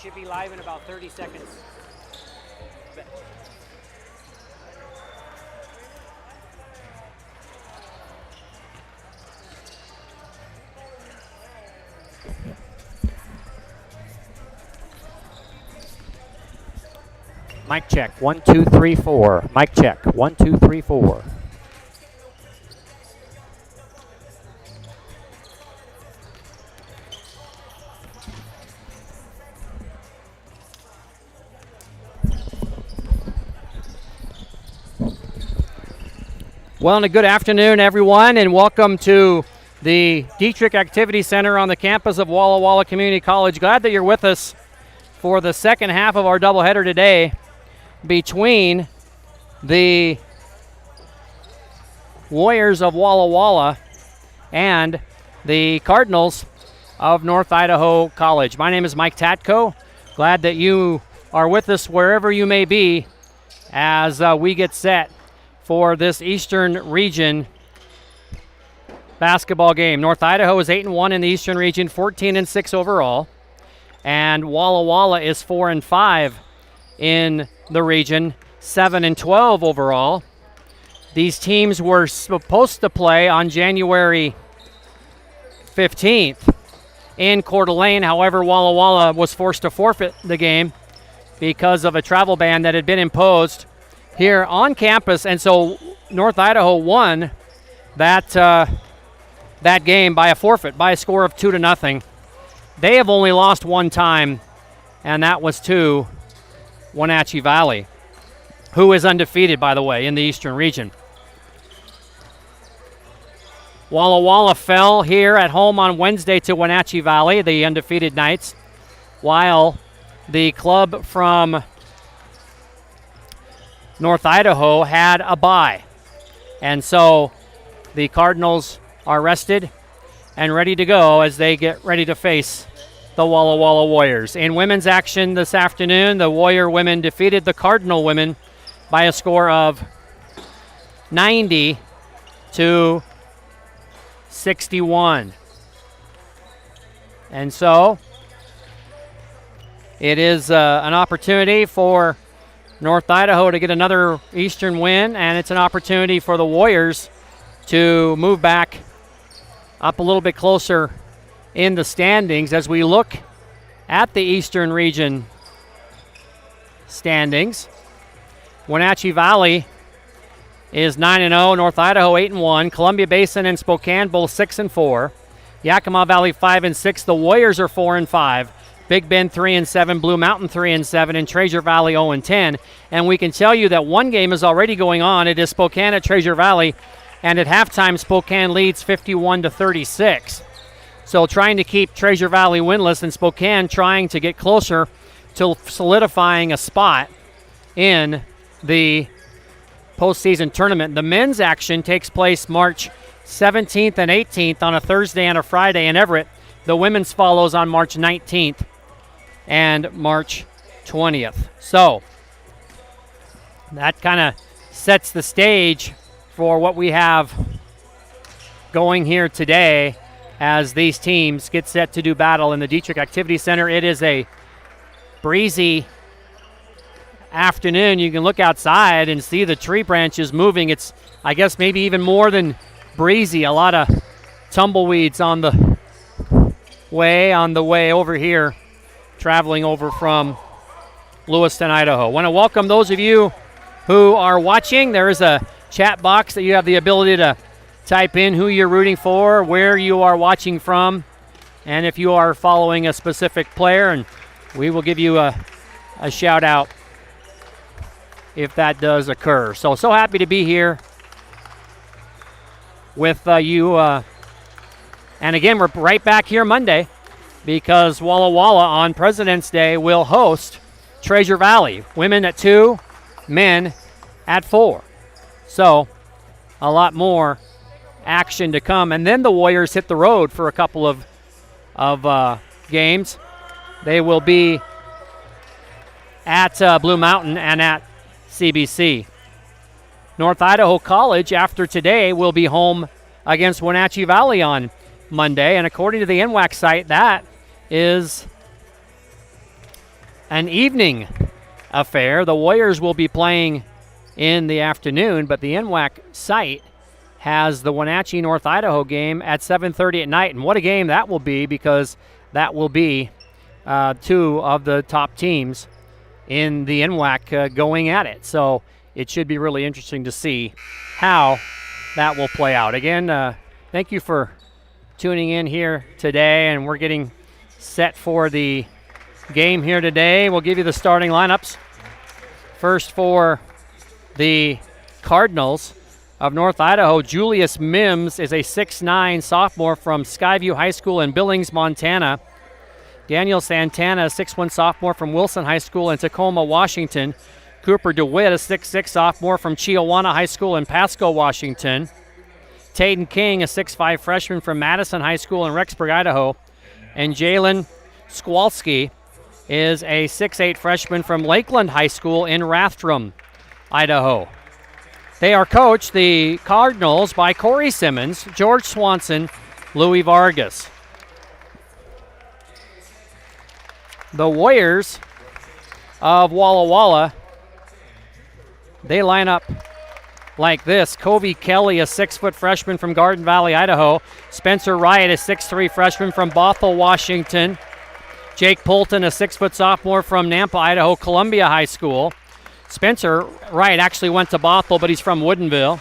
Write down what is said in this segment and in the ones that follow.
should be live in about 30 seconds. Mic check, 1, 2, 3, 4. Mic check, 1, 2, 3, 4. Well, and a good afternoon, everyone, and welcome to the Dietrich Activity Center on the campus of Walla Walla Community College. Glad that you're with us for the second half of our doubleheader today between the Warriors of Walla Walla and the Cardinals of North Idaho College. My name is Mike Tatko. Glad that you are with us wherever you may be as we get set for this Eastern Region basketball game. North Idaho is 8-1 in the Eastern Region, 14-6 overall, and Walla Walla is 4-5 in the region, 7-12 overall. These teams were supposed to play on January 15th in Coeur d'Alene. However, Walla Walla was forced to forfeit the game because of a travel ban that had been imposed here on campus, and so North Idaho won that game by a forfeit, by a score of 2-0. They have only lost one time, and that was to Wenatchee Valley, who is undefeated, by the way, in the Eastern Region. Walla Walla fell here at home on Wednesday to Wenatchee Valley, the undefeated Knights, while the club from North Idaho had a bye. And so the Cardinals are rested and ready to go as they get ready to face the Walla Walla Warriors. In women's action this afternoon, the Warrior women defeated the Cardinal women by a score of 90-61. And so it is an opportunity for North Idaho to get another Eastern win, and it's an opportunity for the Warriors to move back up a little bit closer in the standings. As we look at the Eastern Region standings, Wenatchee Valley is 9-0, North Idaho 8-1, Columbia Basin and Spokane both 6-4, Yakima Valley 5-6, the Warriors are 4-5, Big Bend 3-7, Blue Mountain 3-7, and Treasure Valley 0-10. And we can tell you that one game is already going on. It is Spokane at Treasure Valley, and at halftime, Spokane leads 51-36. So trying to keep Treasure Valley winless, and Spokane trying to get closer to solidifying a spot in the postseason tournament. The men's action takes place March 17th and 18th on a Thursday and a Friday in Everett. The women's follows on March 19th and March 20th. So that kind of sets the stage for what we have going here today as these teams get set to do battle in the Dietrich Activity Center. It is a breezy afternoon. You can look outside and see the tree branches moving. It's, I guess, maybe even more than breezy. A lot of tumbleweeds on the way over here, traveling over from Lewiston, Idaho. Want to welcome those of you who are watching. There is a chat box that you have the ability to type in who you're rooting for, where you are watching from, and if you are following a specific player, and we will give you a shout out if that does occur. So happy to be here with you. And again, we're right back here Monday because Walla Walla on President's Day will host Treasure Valley. Women at 2, men at 4. So a lot more action to come. And then the Warriors hit the road for a couple of games. They will be at Blue Mountain and at CBC. North Idaho College, after today, will be home against Wenatchee Valley on Monday. And according to the NWAC site, that is an evening affair. The Warriors will be playing in the afternoon, but the NWAC site has the Wenatchee North Idaho game at 7:30 at night. And what a game that will be, because that will be two of the top teams in the NWAC going at it. So it should be really interesting to see how that will play out. Again, thank you for tuning in here today, and we're getting set for the game here today. We'll give you the starting lineups. First for the Cardinals of North Idaho, Julius Mims is a 6'9" sophomore from Skyview High School in Billings, Montana. Daniel Santana, a 6'1" sophomore from Wilson High School in Tacoma, Washington. Cooper DeWitt, a 6'6" sophomore from Chiawana High School in Pasco, Washington. Tayden King, a 6'5" freshman from Madison High School in Rexburg, Idaho. And Jalen Skwalski is a 6'8" freshman from Lakeland High School in Rathdrum, Idaho. They are coached, the Cardinals, by Corey Simmons, George Swanson, Louis Vargas. The Warriors of Walla Walla, they line up like this. Covey Kelly, a 6-foot freshman from Garden Valley, Idaho. Spencer Wright, a 6'3" freshman from Bothell, Washington. Jake Polton, a 6-foot sophomore from Nampa, Idaho, Columbia High School. Spencer Wright actually went to Bothell, but he's from Woodinville.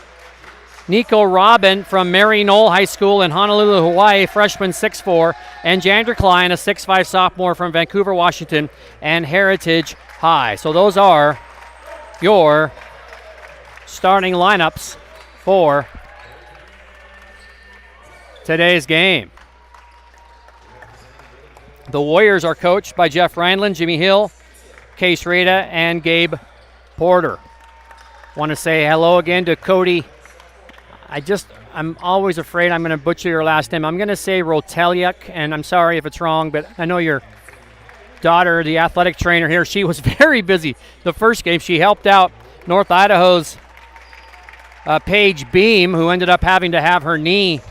Nico Robin from Mary Knoll High School in Honolulu, Hawaii, freshman 6'4". And Jander Klein, a 6'5" sophomore from Vancouver, Washington, and Heritage High. So those are your starting lineups for today's game. The Warriors are coached by Jeff Reinland, Jimmy Hill, Case Rita, and Gabe Porter. Want to say hello again to Cody. I'm always afraid I'm going to butcher your last name. I'm going to say Rotelyuk, and I'm sorry if it's wrong, but I know your daughter, the athletic trainer here, she was very busy the first game. She helped out North Idaho's Paige Beam, who ended up having to have her knee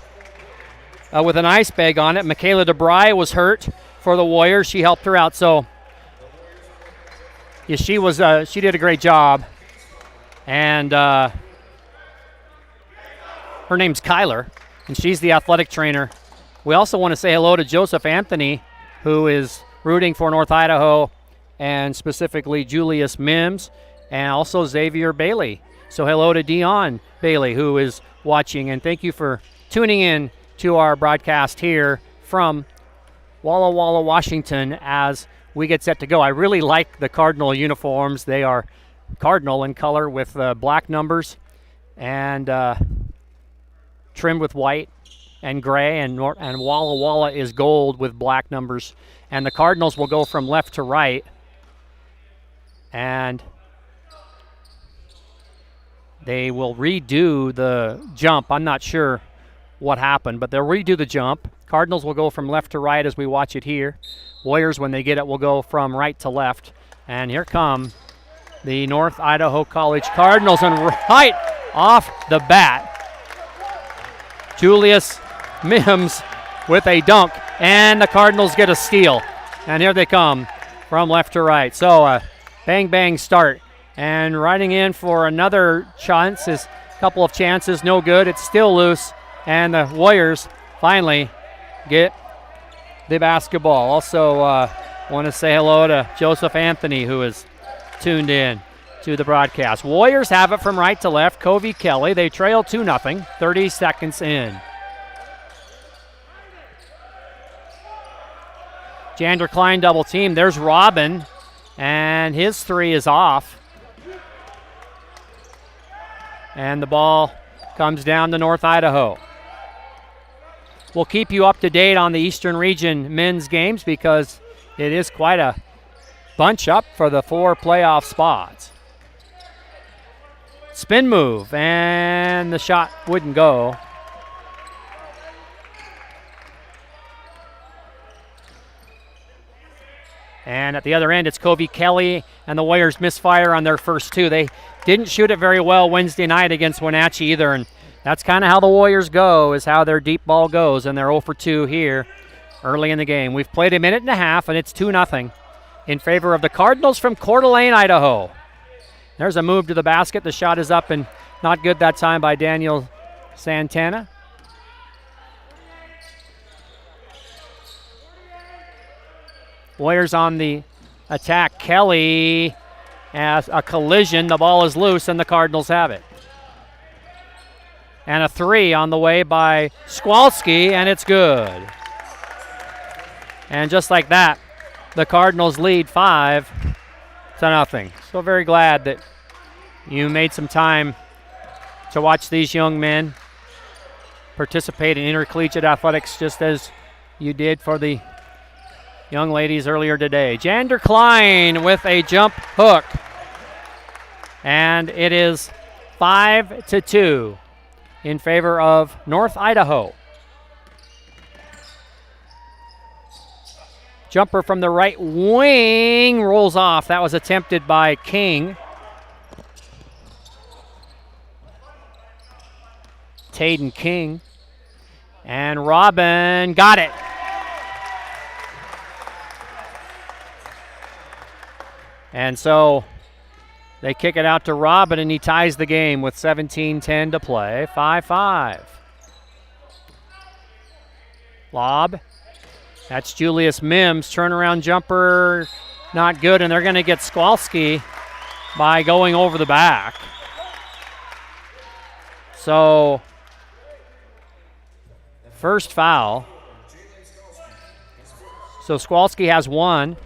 with an ice bag on it. Michaela DeBry was hurt for the Warriors. She helped her out. So yeah, she did a great job. And her name's Kyler, and she's the athletic trainer. We also want to say hello to Joseph Anthony, who is rooting for North Idaho, and specifically Julius Mims, and also Xavier Bailey. So hello to Dion Bailey, who is watching, and thank you for tuning in to our broadcast here from Walla Walla, Washington, as we get set to go. I really like the Cardinal uniforms. They are Cardinal in color with black numbers and trimmed with white and gray, and Walla Walla is gold with black numbers. And the Cardinals will go from left to right, and they will redo the jump. I'm not sure what happened, but they'll redo the jump. Cardinals will go from left to right as we watch it here. Warriors, when they get it, will go from right to left. And here come the North Idaho College Cardinals, and right off the bat, Julius Mims with a dunk, and the Cardinals get a steal. And here they come from left to right. So bang, bang start. And riding in for another chance is a couple of chances, no good. It's still loose, and the Warriors finally get the basketball. Also want to say hello to Joseph Anthony, who is tuned in to the broadcast. Warriors have it from right to left. Covey Kelly, they trail 2-0, 30 seconds in. Jander Klein double team. There's Robin, and his three is off. And the ball comes down to North Idaho. We'll keep you up to date on the Eastern Region men's games, because it is quite a bunch up for the 4 playoff spots. Spin move, and the shot wouldn't go. And at the other end, it's Covey Kelly, and the Warriors misfire on their first 2. They didn't shoot it very well Wednesday night against Wenatchee either, and that's kind of how the Warriors go, is how their deep ball goes, and they're 0 for 2 here early in the game. We've played a minute and a half, and it's 2-0 in favor of the Cardinals from Coeur d'Alene, Idaho. There's a move to the basket. The shot is up and not good that time by Daniel Santana. Warriors on the attack. Kelly has a collision. The ball is loose and the Cardinals have it. And a three on the way by Skowalski, and it's good. And just like that, the Cardinals lead 5-0. So very glad that you made some time to watch these young men participate in intercollegiate athletics just as you did for the young ladies earlier today. Jander Klein with a jump hook. And it is 5-2 in favor of North Idaho. Jumper from the right wing rolls off. That was attempted by King. Taden King. And Robin got it. And so they kick it out to Robin, and he ties the game with 17:10 to play. 5-5. Lob. That's Julius Mims. Turnaround jumper, not good, and they're going to get Skowalski by going over the back. So, first foul. So Skowalski has one.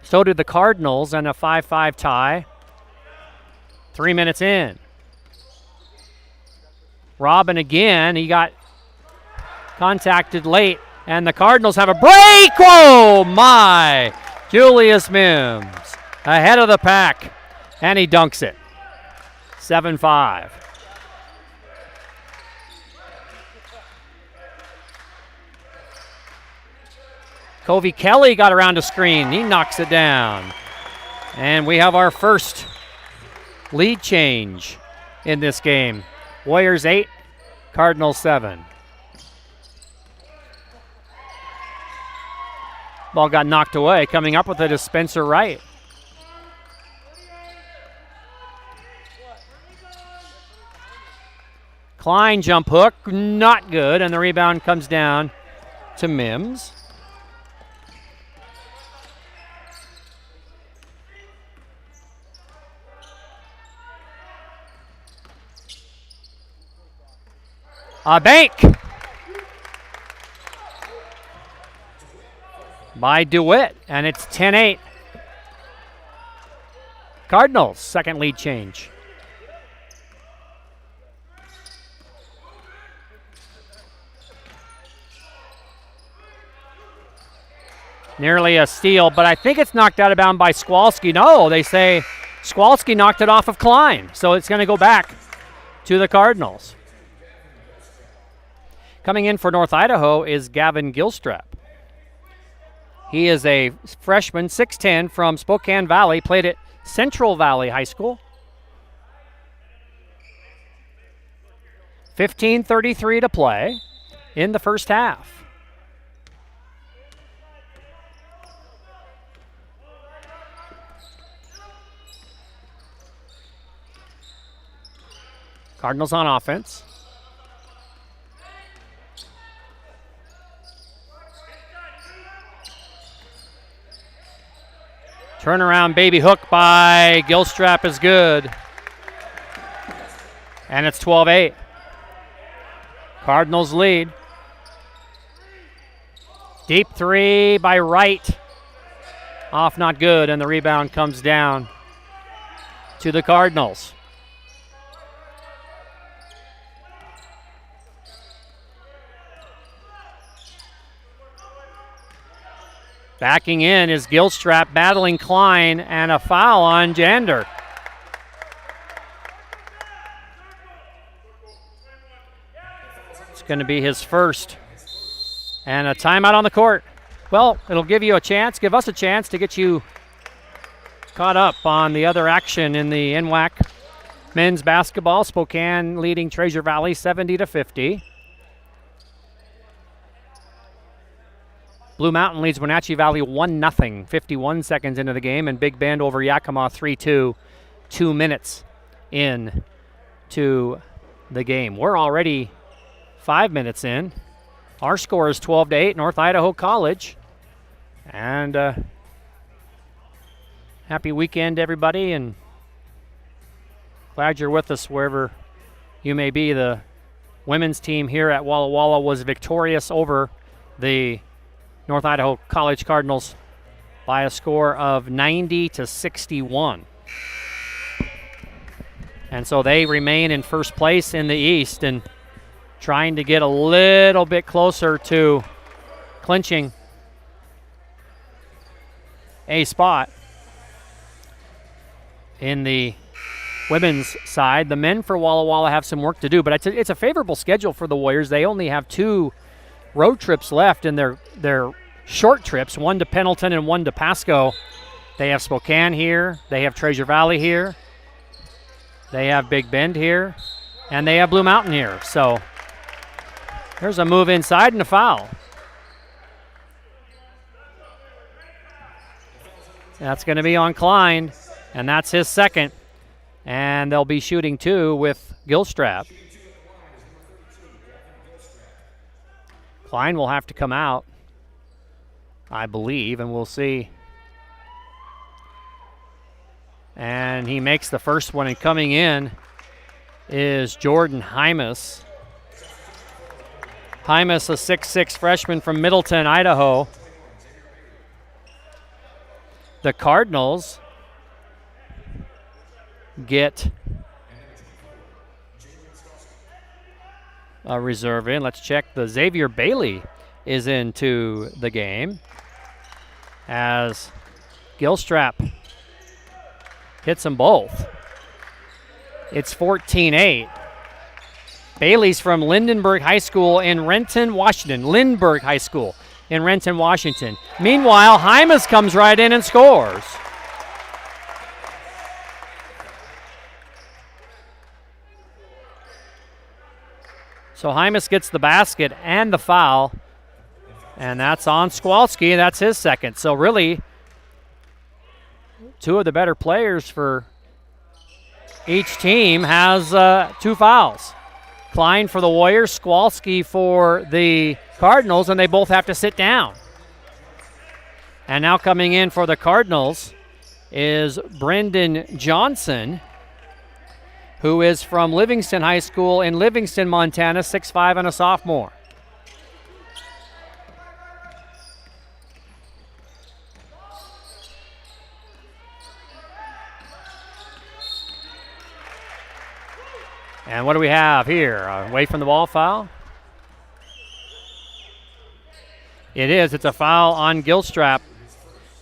So did the Cardinals, and a 5-5 tie. 3 minutes in. Robin again. He got contacted late, and the Cardinals have a break. Oh, my. Julius Mims ahead of the pack, and he dunks it. 7-5. Covey Kelly got around a screen. He knocks it down. And we have our first lead change in this game. Warriors 8, Cardinals 7. Ball got knocked away. Coming up with it is Spencer Wright. Klein jump hook, not good, and the rebound comes down to Mims. A bank by DeWitt, and it's 10-8. Cardinals, second lead change. Nearly a steal, but I think it's knocked out of bounds by Skowalski. No, they say Skowalski knocked it off of Klein, so it's going to go back to the Cardinals. Coming in for North Idaho is Gavin Gilstrap. He is a freshman, 6'10", from Spokane Valley, played at Central Valley High School. 15:33 to play in the first half. Cardinals on offense. Turnaround baby hook by Gilstrap is good. And it's 12-8. Cardinals lead. Deep three by Wright. Off not good, and the rebound comes down to the Cardinals. Backing in is Gilstrap battling Klein, and a foul on Jander. It's going to be his first. And a timeout on the court. Well, it'll give us a chance to get you caught up on the other action in the NWAC men's basketball. Spokane leading Treasure Valley 70-50. Blue Mountain leads Wenatchee Valley 1-0, 51 seconds into the game, and Big Bend over Yakima 3-2, 2 minutes in to the game. We're already 5 minutes in. Our score is 12-8, North Idaho College. And happy weekend, everybody, and glad you're with us wherever you may be. The women's team here at Walla Walla was victorious over the North Idaho College Cardinals by a score of 90-61. And so they remain in first place in the East and trying to get a little bit closer to clinching a spot in the women's side. The men for Walla Walla have some work to do, but it's a favorable schedule for the Warriors. They only have 2 road trips left in their short trips, one to Pendleton and one to Pasco. They have Spokane here, they have Treasure Valley here, they have Big Bend here, and they have Blue Mountain here. So there's a move inside and a foul. That's going to be on Klein, and that's his second. And they'll be shooting 2 with Gilstrap. Klein will have to come out, I believe, and we'll see. And he makes the first one, and coming in is Jordan Hymas. Hymas, a 6'6" freshman from Middleton, Idaho. The Cardinals get a reserve in. Let's check. The Xavier Bailey is into the game as Gilstrap hits them both. It's 14-8. Bailey's from Lindenberg High School in Renton, Washington. Lindbergh High School in Renton, Washington. Meanwhile, Hymas comes right in and scores. So Hymas gets the basket and the foul, and that's on Skowalski, and that's his second. So really, 2 of the better players for each team has 2 fouls. Klein for the Warriors, Skowalski for the Cardinals, and they both have to sit down. And now coming in for the Cardinals is Brendan Johnson, who is from Livingston High School in Livingston, Montana, 6'5" and a sophomore. And what do we have here? Away from the ball foul? It is. It's a foul on Gilstrap.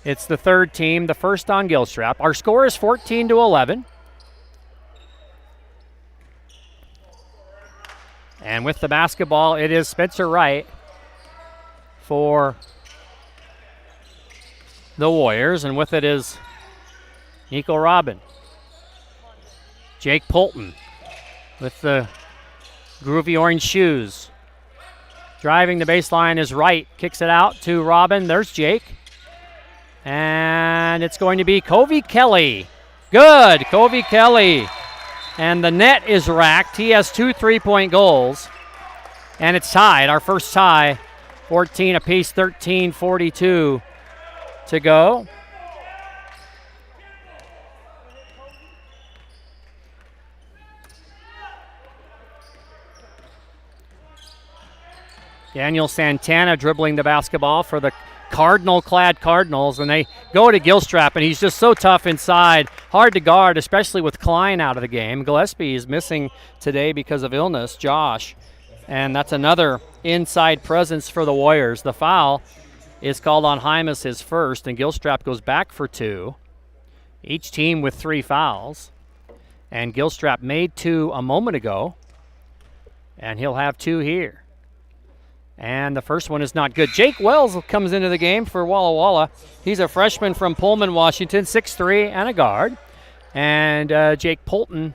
It's the third team, the first on Gilstrap. Our score is 14-11. And with the basketball, it is Spencer Wright for the Warriors. And with it is Nico Robin. Jake Polton with the groovy orange shoes. Driving the baseline is Wright. Kicks it out to Robin. There's Jake. And it's going to be Covey Kelly. Good, Covey Kelly. And the net is racked. He has 2 3-point goals. And it's tied, our first tie. 14 apiece, 13:42 to go. Daniel Santana dribbling the basketball for the Cardinal-clad Cardinals, and they go to Gilstrap, and he's just so tough inside. Hard to guard, especially with Klein out of the game. Gillespie is missing today because of illness, Josh, and that's another inside presence for the Warriors. The foul is called on Hymas, his first, and Gilstrap goes back for 2. Each team with 3 fouls, and Gilstrap made 2 a moment ago, and he'll have 2 here. And the first one is not good. Jake Wells comes into the game for Walla Walla. He's a freshman from Pullman, Washington, 6'3" and a guard. And Jake Polton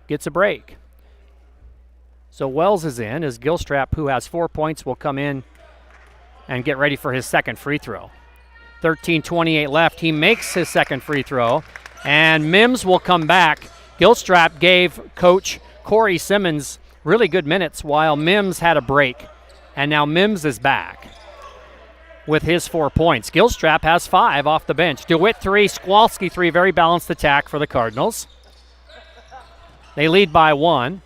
gets a break. So Wells is in as Gilstrap, who has 4 points, will come in and get ready for his second free throw. 13:28 left. He makes his second free throw, and Mims will come back. Gilstrap gave Coach Corey Simmons really good minutes while Mims had a break, and now Mims is back with his 4 points. Gilstrap has 5 off the bench. DeWitt 3, Skowalski 3, very balanced attack for the Cardinals. They lead by 1.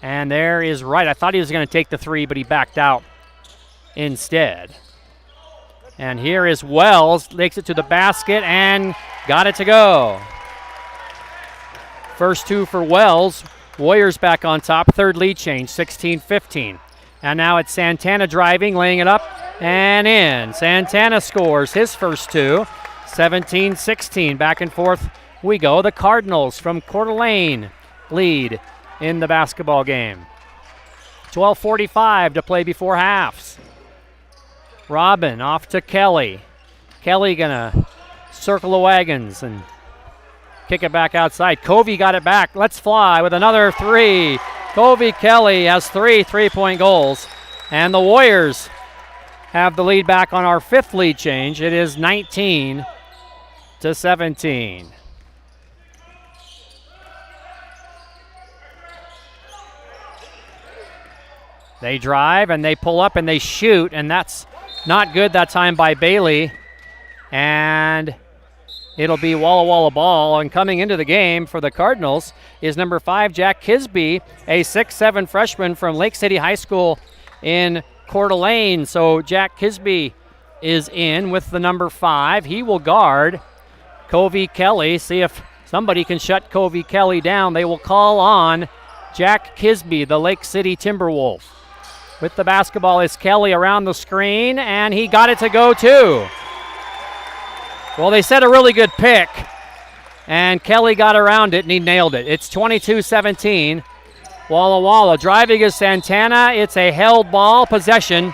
And there is Wright. I thought he was going to take the 3, but he backed out instead. And here is Wells, takes it to the basket and got it to go. First 2 for Wells. Warriors back on top, third lead change, 16-15. And now it's Santana driving, laying it up and in. Santana scores his first 2, 17-16. Back and forth we go. The Cardinals from Coeur d'Alene lead in the basketball game. 12:45 to play before halves. Robin off to Kelly. Kelly gonna circle the wagons and kick it back outside. Covey got it back. Let's fly with another 3. Covey Kelly has 3 3-point goals. And the Warriors have the lead back on our 5th lead change. It is 19-17. They drive and they pull up and they shoot, and that's not good that time by Bailey. And it'll be Walla Walla ball. And coming into the game for the Cardinals is number 5, Jack Kisby, a 6'7" freshman from Lake City High School in Coeur d'Alene. So Jack Kisby is in with the number 5. He will guard Covey Kelly. See if somebody can shut Covey Kelly down. They will call on Jack Kisby, the Lake City Timberwolf. With the basketball is Kelly around the screen, and he got it to go too. Well, they set a really good pick, and Kelly got around it, and he nailed it. It's 22-17. Walla Walla driving is Santana. It's a held ball, possession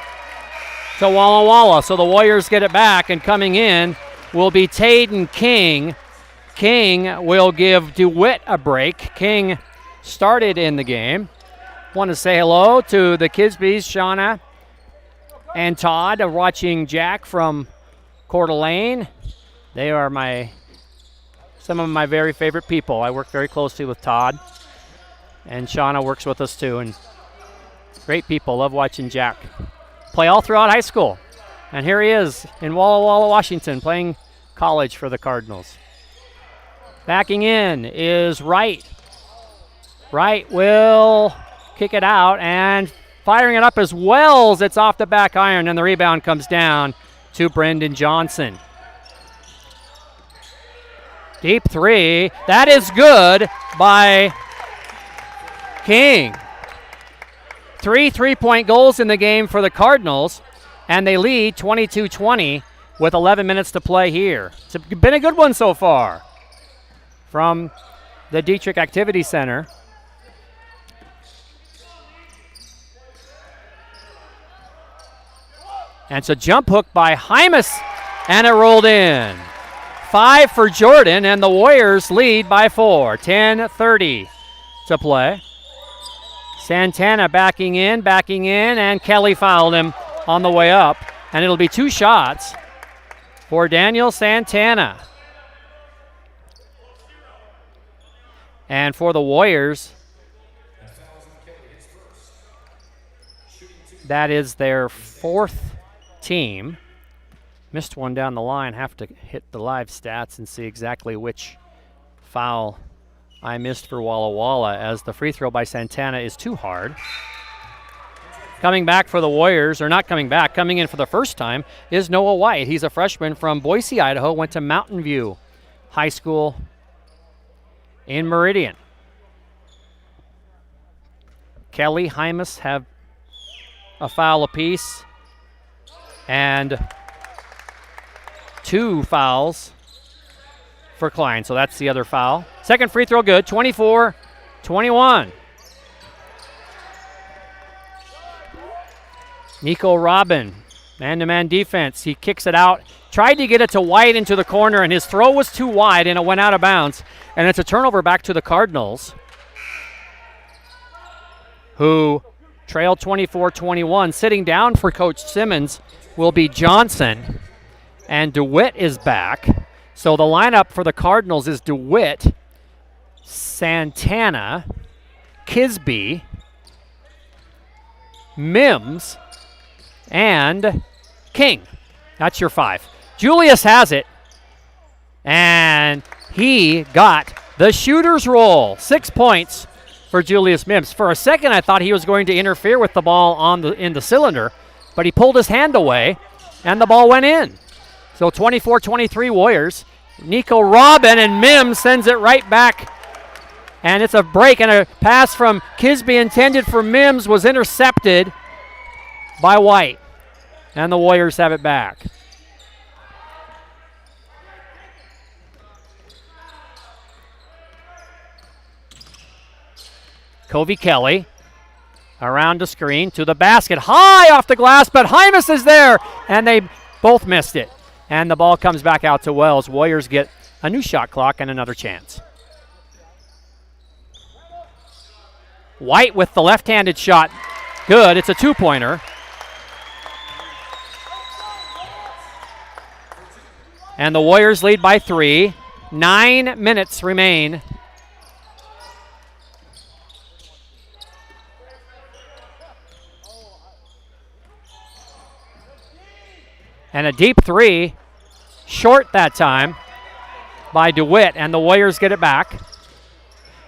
to Walla Walla. So the Warriors get it back, and coming in will be Taden King. King will give DeWitt a break. King started in the game. Want to say hello to the Kisbys, Shauna and Todd, watching Jack from Coeur d'Alene. They are some of my very favorite people. I work very closely with Todd, and Shauna works with us too. And great people. Love watching Jack play all throughout high school. And here he is in Walla Walla, Washington, playing college for the Cardinals. Backing in is Wright. Wright will kick it out, and firing it up as Wells. It's off the back iron, and the rebound comes down to Brendan Johnson. Deep 3. That is good by King. 3 3-point goals in the game for the Cardinals, and they lead 22-20 with 11 minutes to play here. It's been a good one so far from the Dietrich Activity Center. And it's a jump hook by Hymas, and it rolled in. 5 for Jordan, and the Warriors lead by 4. 10:30 to play. Santana backing in, and Kelly fouled him on the way up. And it'll be 2 shots for Daniel Santana. And for the Warriors, that is their 4th team. Missed one down the line. Have to hit the live stats and see exactly which foul I missed for Walla Walla, as the free throw by Santana is too hard. Coming back for the Warriors, or not coming back, coming in for the first time, is Noah White. He's a freshman from Boise, Idaho, went to Mountain View High School in Meridian. Kelly, Hymas have a foul apiece, and 2 fouls for Klein. So that's the other foul. Second free throw good, 24-21. Nico Robin, man-to-man defense. He kicks it out. Tried to get it to White into the corner, and his throw was too wide, and it went out of bounds. And it's a turnover back to the Cardinals, who trail 24-21. Sitting down for Coach Simmons will be Johnson, and DeWitt is back. So the lineup for the Cardinals is DeWitt, Santana, Kisby, Mims, and King. That's your 5. Julius has it, and he got the shooter's roll. 6 points for Julius Mims. For a second, I thought he was going to interfere with the ball in the cylinder, but he pulled his hand away, and the ball went in. So 24-23 Warriors. Nico Robin, and Mims sends it right back. And it's a break, and a pass from Kisby intended for Mims was intercepted by White. And the Warriors have it back. Covey Kelly around the screen to the basket. High off the glass, but Hymas is there, and they both missed it. And the ball comes back out to Wells. Warriors get a new shot clock and another chance. White with the left-handed shot. Good. It's a 2-pointer. And the Warriors lead by 3. 9 minutes remain. And a deep 3, short that time by DeWitt, and the Warriors get it back.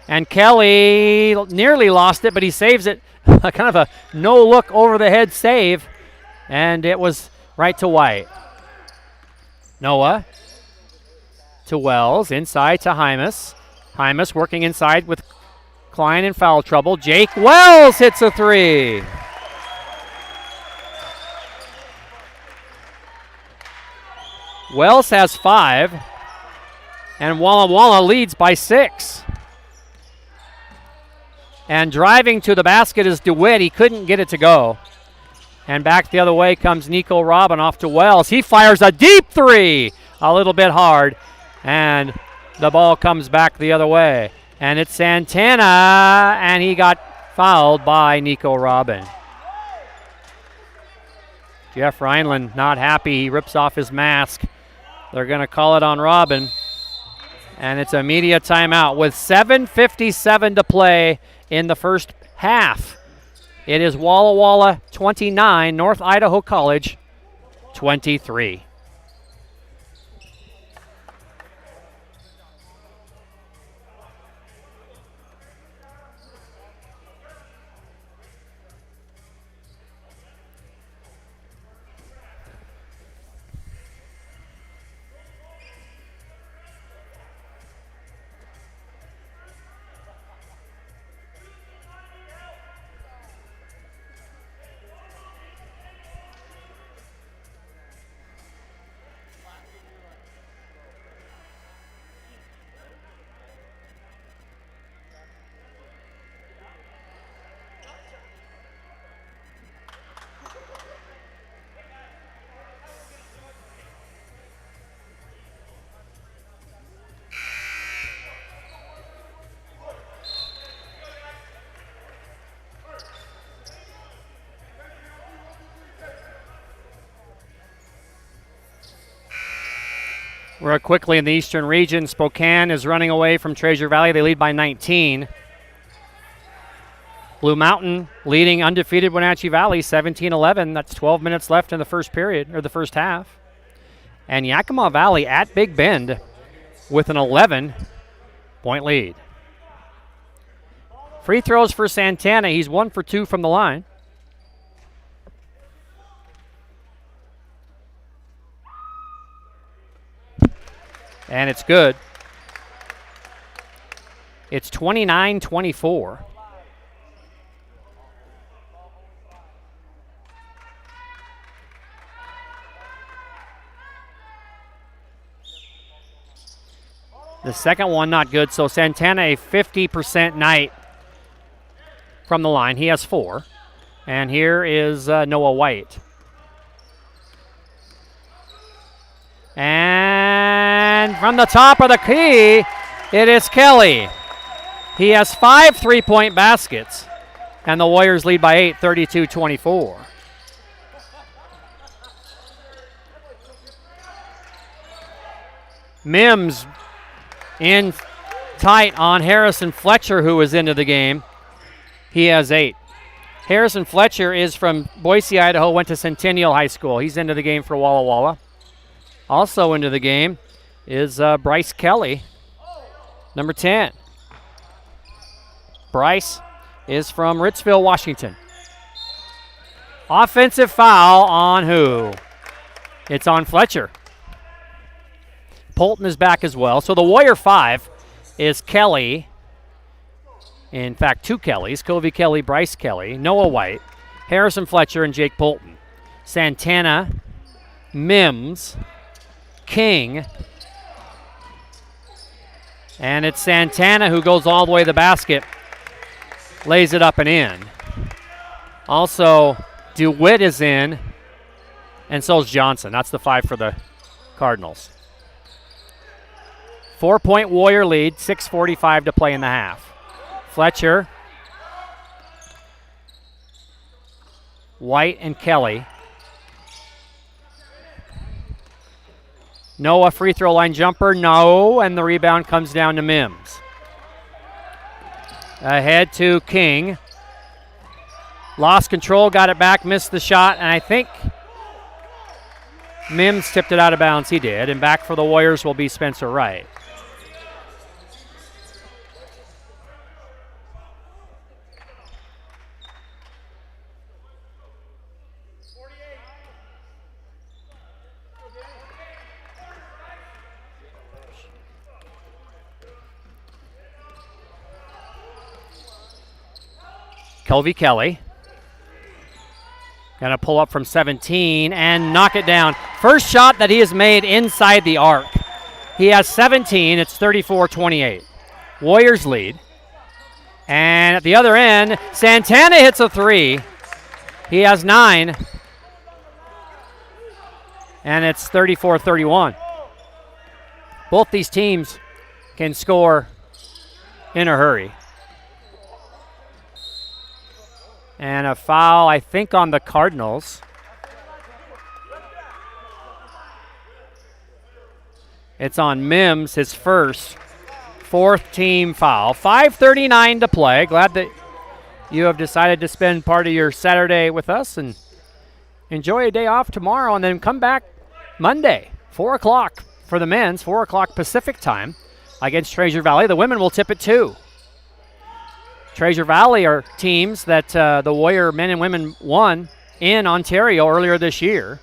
And Kelly nearly lost it, but he saves it. Kind of a no-look over-the-head save, and it was right to White. Noah to Wells, inside to Hymas. Hymas working inside with Klein in foul trouble. Jake Wells hits a 3. Wells has 5, and Walla Walla leads by 6. And driving to the basket is DeWitt. He couldn't get it to go. And back the other way comes Nico Robin off to Wells. He fires a deep 3, a little bit hard, and the ball comes back the other way. And it's Santana, and he got fouled by Nico Robin. Jeff Reinland not happy. He rips off his mask. They're going to call it on Robin, and it's a media timeout with 7:57 to play in the first half. It is Walla Walla 29, North Idaho College 23. We're quickly in the Eastern region. Spokane is running away from Treasure Valley. They lead by 19. Blue Mountain leading undefeated Wenatchee Valley 17-11. That's 12 minutes left in the first period, or the first half. And Yakima Valley at Big Bend with an 11-point lead. Free throws for Santana. He's 1 for 2 from the line. And it's good. It's 29-24. The second one not good, so Santana a 50% night from the line. He has 4. And here is Noah White. And from the top of the key, it is Kelly. He has 5 3-point baskets. And the Warriors lead by 8, 32-24. Mims in tight on Harrison Fletcher, who was into the game. He has 8. Harrison Fletcher is from Boise, Idaho, went to Centennial High School. He's into the game for Walla Walla. Also into the game is Bryce Kelly, number 10. Bryce is from Ritzville, Washington. Offensive foul on who? It's on Fletcher. Polton is back as well. So the Warrior 5 is Kelly. In fact, 2 Kellys, Covey Kelly, Bryce Kelly, Noah White, Harrison Fletcher, and Jake Polton. Santana, Mims, King, and it's Santana who goes all the way to the basket, lays it up and in. Also, DeWitt is in, and so is Johnson. That's the 5 for the Cardinals. 4-point Warrior lead, 6:45 to play in the half. Fletcher, White, and Kelly. Noah free throw line jumper, no, and the rebound comes down to Mims. Ahead to King. Lost control, got it back, missed the shot, and I think Mims tipped it out of bounds. He did, and back for the Warriors will be Spencer Wright. Covey Kelly going to pull up from 17 and knock it down. First shot that he has made inside the arc. He has 17. It's 34-28. Warriors lead. And at the other end, Santana hits a 3. He has 9. And it's 34-31. Both these teams can score in a hurry. And a foul, I think, on the Cardinals. It's on Mims, his first, 4th team foul. 5:39 to play. Glad that you have decided to spend part of your Saturday with us and enjoy a day off tomorrow and then come back Monday, 4 o'clock for the men's, 4 o'clock Pacific time against Treasure Valley. The women will tip at 2. Treasure Valley are teams that the Warrior men and women won in Ontario earlier this year.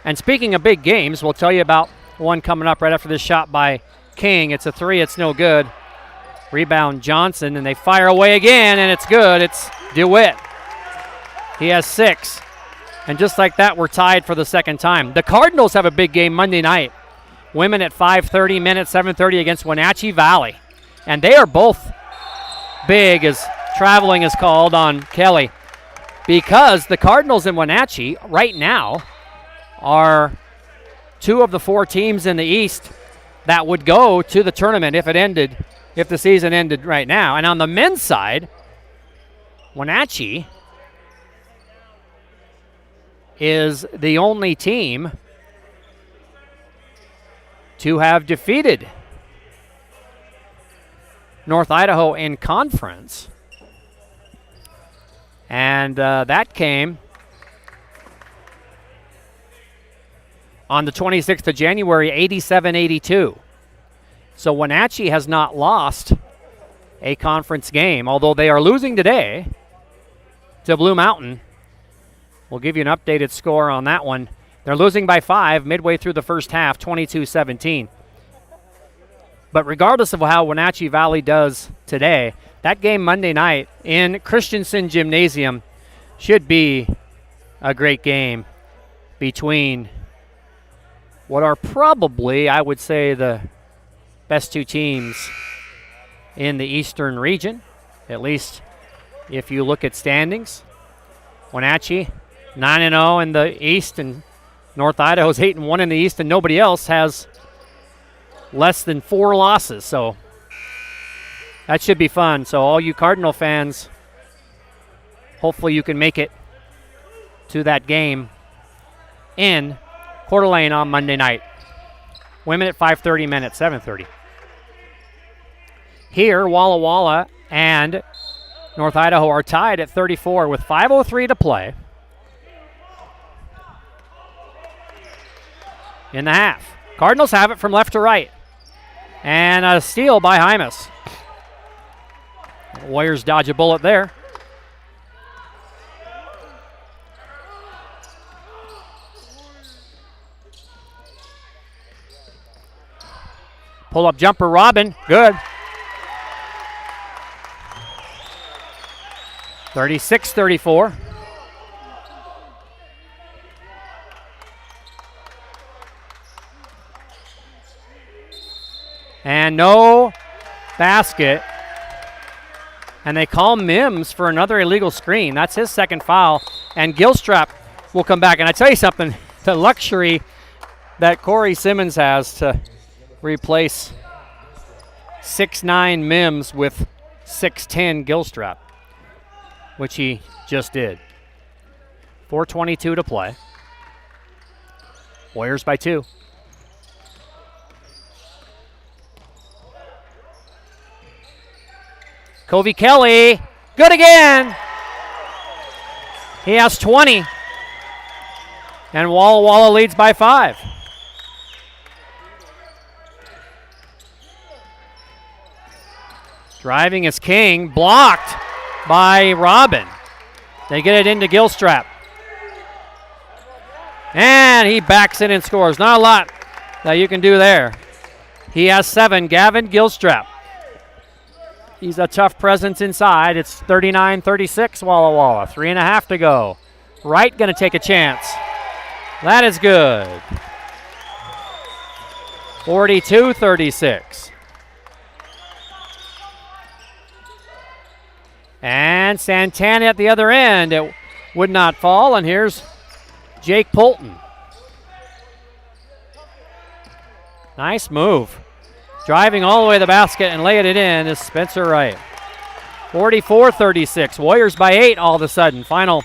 And speaking of big games, we'll tell you about one coming up right after this shot by King. It's a 3, it's no good. Rebound Johnson, and they fire away again, and it's good. It's DeWitt. He has 6. And just like that, we're tied for the second time. The Cardinals have a big game Monday night. Women at 5:30, men at 7:30 against Wenatchee Valley. And they are both big, as traveling is called on Kelly, because the Cardinals and Wenatchee right now are 2 of the 4 teams in the East that would go to the tournament if the season ended right now. And on the men's side, Wenatchee is the only team to have defeated North Idaho in conference. And that came on the 26th of January, 87-82. So Wenatchee has not lost a conference game, although they are losing today to Blue Mountain. We'll give you an updated score on that one. They're losing by 5 midway through the first half, 22-17. But regardless of how Wenatchee Valley does today, that game Monday night in Christensen Gymnasium should be a great game between what are probably, I would say, the best 2 teams in the Eastern region, at least if you look at standings. Wenatchee 9-0 in the East, and North Idaho's 8-1 in the East, and nobody else has less than 4 losses. So That should be fun. So all you Cardinal fans, hopefully you can make it to that game in Coeur d'Alene on Monday night. Women at 5:30, men at 7:30. Here, Walla Walla and North Idaho are tied at 34 with 5:03 to play in the half. Cardinals have it from left to right. And a steal by Hymas. Warriors dodge a bullet there. Pull-up jumper, Robin. Good. 36-34. And no basket. And they call Mims for another illegal screen. That's his second foul. And Gilstrap will come back. And I tell you something, the luxury that Corey Simmons has to replace 6'9" Mims with 6'10" Gilstrap, which he just did. 4:22 to play. Warriors by 2. Covey Kelly, good again. He has 20. And Walla Walla leads by 5. Driving is King, blocked by Robin. They get it into Gilstrap. And he backs it and scores. Not a lot that you can do there. He has 7, Gavin Gilstrap. He's a tough presence inside. It's 39-36 Walla Walla. 3.5 to go. Wright going to take a chance. That is good. 42-36. And Santana at the other end. It would not fall, and here's Jake Polton. Nice move. Driving all the way to the basket and laying it in is Spencer Wright. 44-36. Warriors by 8 all of a sudden. Final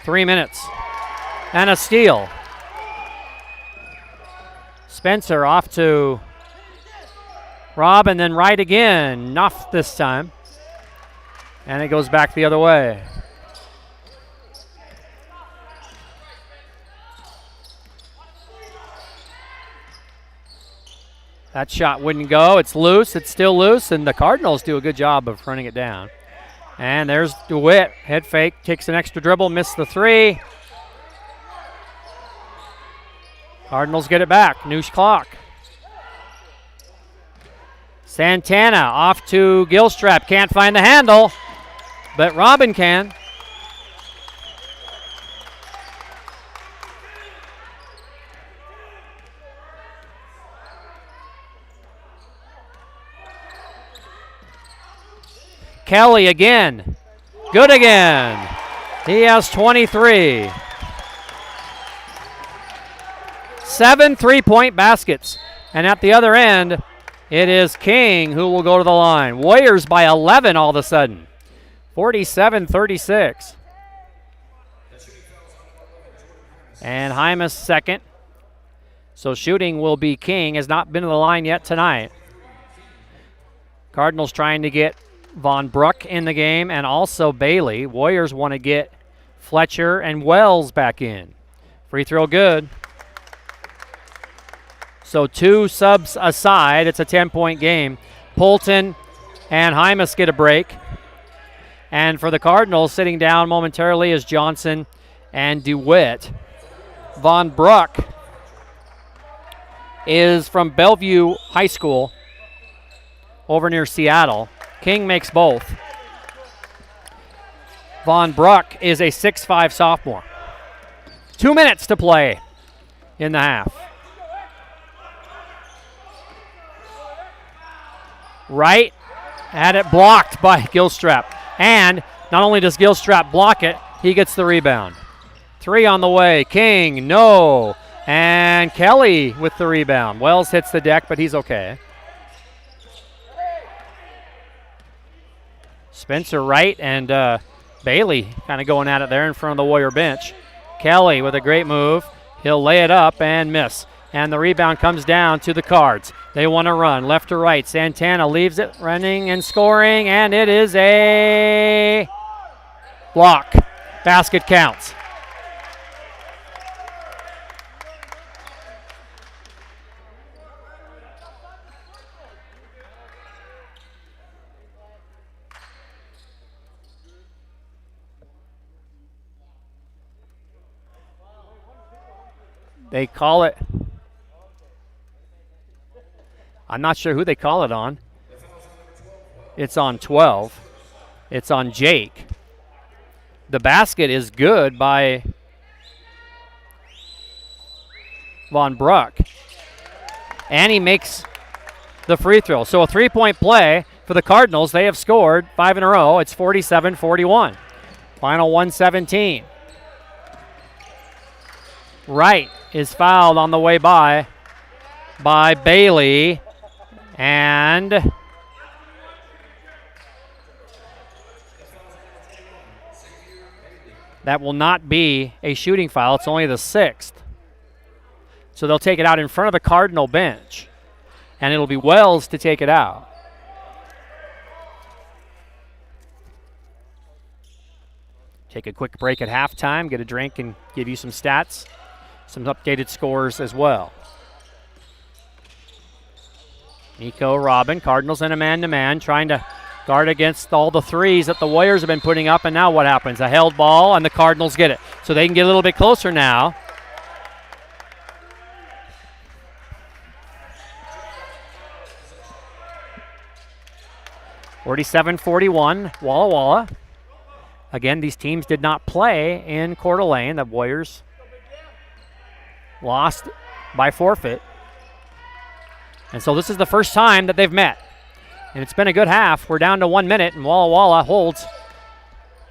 3 minutes. And a steal. Spencer off to Rob and then Wright again. Nuff this time. And it goes back the other way. That shot wouldn't go. It's loose. It's still loose, and the Cardinals do a good job of running it down. And there's DeWitt. Head fake, takes an extra dribble, missed the 3. Cardinals get it back. New clock. Santana off to Gilstrap. Can't find the handle, but Robin can. Kelly again. Good again. He has 23. 7 3-point baskets. And at the other end, it is King who will go to the line. Warriors by 11 all of a sudden. 47-36. And Hymas second. So shooting will be King. Has not been to the line yet tonight. Cardinals trying to get Von Bruck in the game and also Bailey. Warriors want to get Fletcher and Wells back in. Free throw good. So 2 subs aside. It's a 10-point game. Polton and Hymas get a break. And for the Cardinals, sitting down momentarily is Johnson and DeWitt. Von Bruck is from Bellevue High School over near Seattle. King makes both. Von Bruck is a 6'5" sophomore. 2 minutes to play in the half. Wright had it blocked by Gilstrap. And not only does Gilstrap block it, he gets the rebound. 3 on the way. King, no. And Kelly with the rebound. Wells hits the deck, but he's okay. Spencer Wright and Bailey kind of going at it there in front of the Warrior bench. Kelly with a great move. He'll lay it up and miss. And the rebound comes down to the Cards. They want to run left to right. Santana leaves it running and scoring, and it is a block. Basket counts. They call it. I'm not sure who they call it on. It's on 12. It's on Jake. The basket is good by Von Bruck. And he makes the free throw. So a three-point play for the Cardinals. They have scored 5 in a row. It's 47-41. Final 117. Wright is fouled on the way by Bailey. And that will not be a shooting foul. It's only the 6th. So they'll take it out in front of the Cardinal bench. And it'll be Wells to take it out. Take a quick break at halftime, get a drink, and give you some stats, some updated scores as well. Nico Robin, Cardinals in a man-to-man, trying to guard against all the threes that the Warriors have been putting up, and now what happens? A held ball, and the Cardinals get it. So they can get a little bit closer now. (47-41), Walla Walla. Again, these teams did not play in Coeur d'Alene. The Warriors lost by forfeit. And so this is the first time that they've met. And it's been a good half. We're down to 1 minute, and Walla Walla holds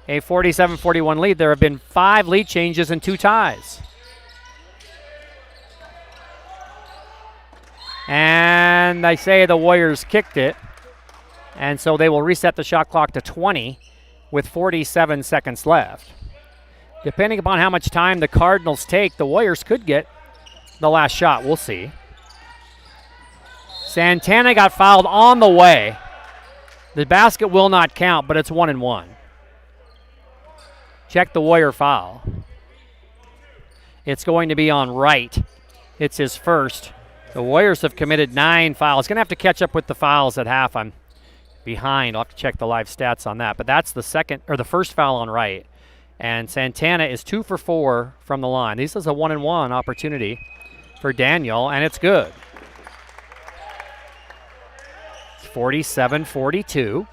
a 47-41 lead. There have been 5 lead changes and 2 ties. And they say the Warriors kicked it. And so they will reset the shot clock to 20 with 47 seconds left. Depending upon how much time the Cardinals take, the Warriors could get the last shot. We'll see. Santana got fouled on the way. The basket will not count, but it's 1-1. Check the Warrior foul. It's going to be on Wright. It's his first. The Warriors have committed 9 fouls. Going to have to catch up with the fouls at half. I'm behind. I'll have to check the live stats on that. But that's the first foul on Wright. And Santana is 2 for 4 from the line. This is a 1-1 opportunity for Daniel, and it's good. 47-42.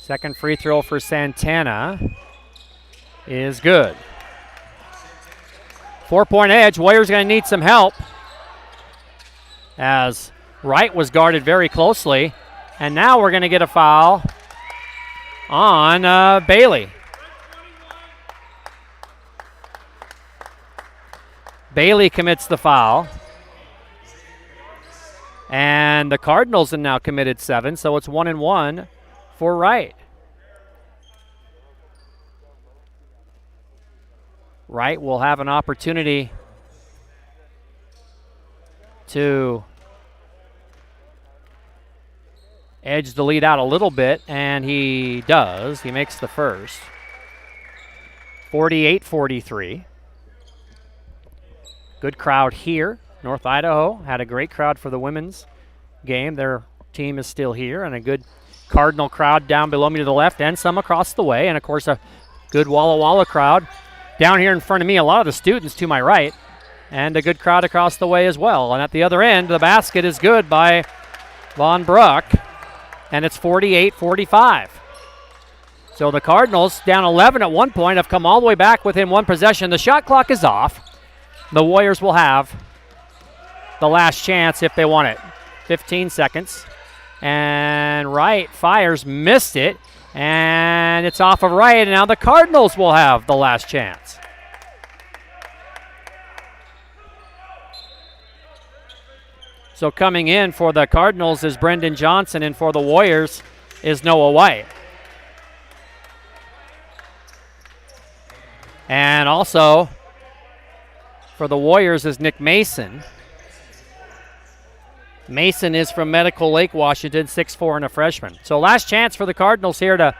Second free throw for Santana is good. 4-point edge. Warriors going to need some help as Wright was guarded very closely. And now we're going to get a foul on Bailey. Bailey commits the foul. And the Cardinals have now committed 7, so it's 1-1 for Wright. Wright will have an opportunity to edge the lead out a little bit, and he does. He makes the first. 48-43. Good crowd here. North Idaho had a great crowd for the women's game. Their team is still here, and a good Cardinal crowd down below me to the left and some across the way, and of course a good Walla Walla crowd down here in front of me, a lot of the students to my right, and a good crowd across the way as well. And at the other end, the basket is good by Von Bruck, and it's 48-45. So the Cardinals, down 11 at one point, have come all the way back within 1 possession. The shot clock is off. The Warriors will have the last chance if they want it. 15 seconds. And Wright fires, missed it, and it's off of Wright, and now the Cardinals will have the last chance. So coming in for the Cardinals is Brendan Johnson, and for the Warriors is Noah White. And also for the Warriors is Nick Mason. Mason is from Medical Lake, Washington, 6'4", and a freshman. So last chance for the Cardinals here to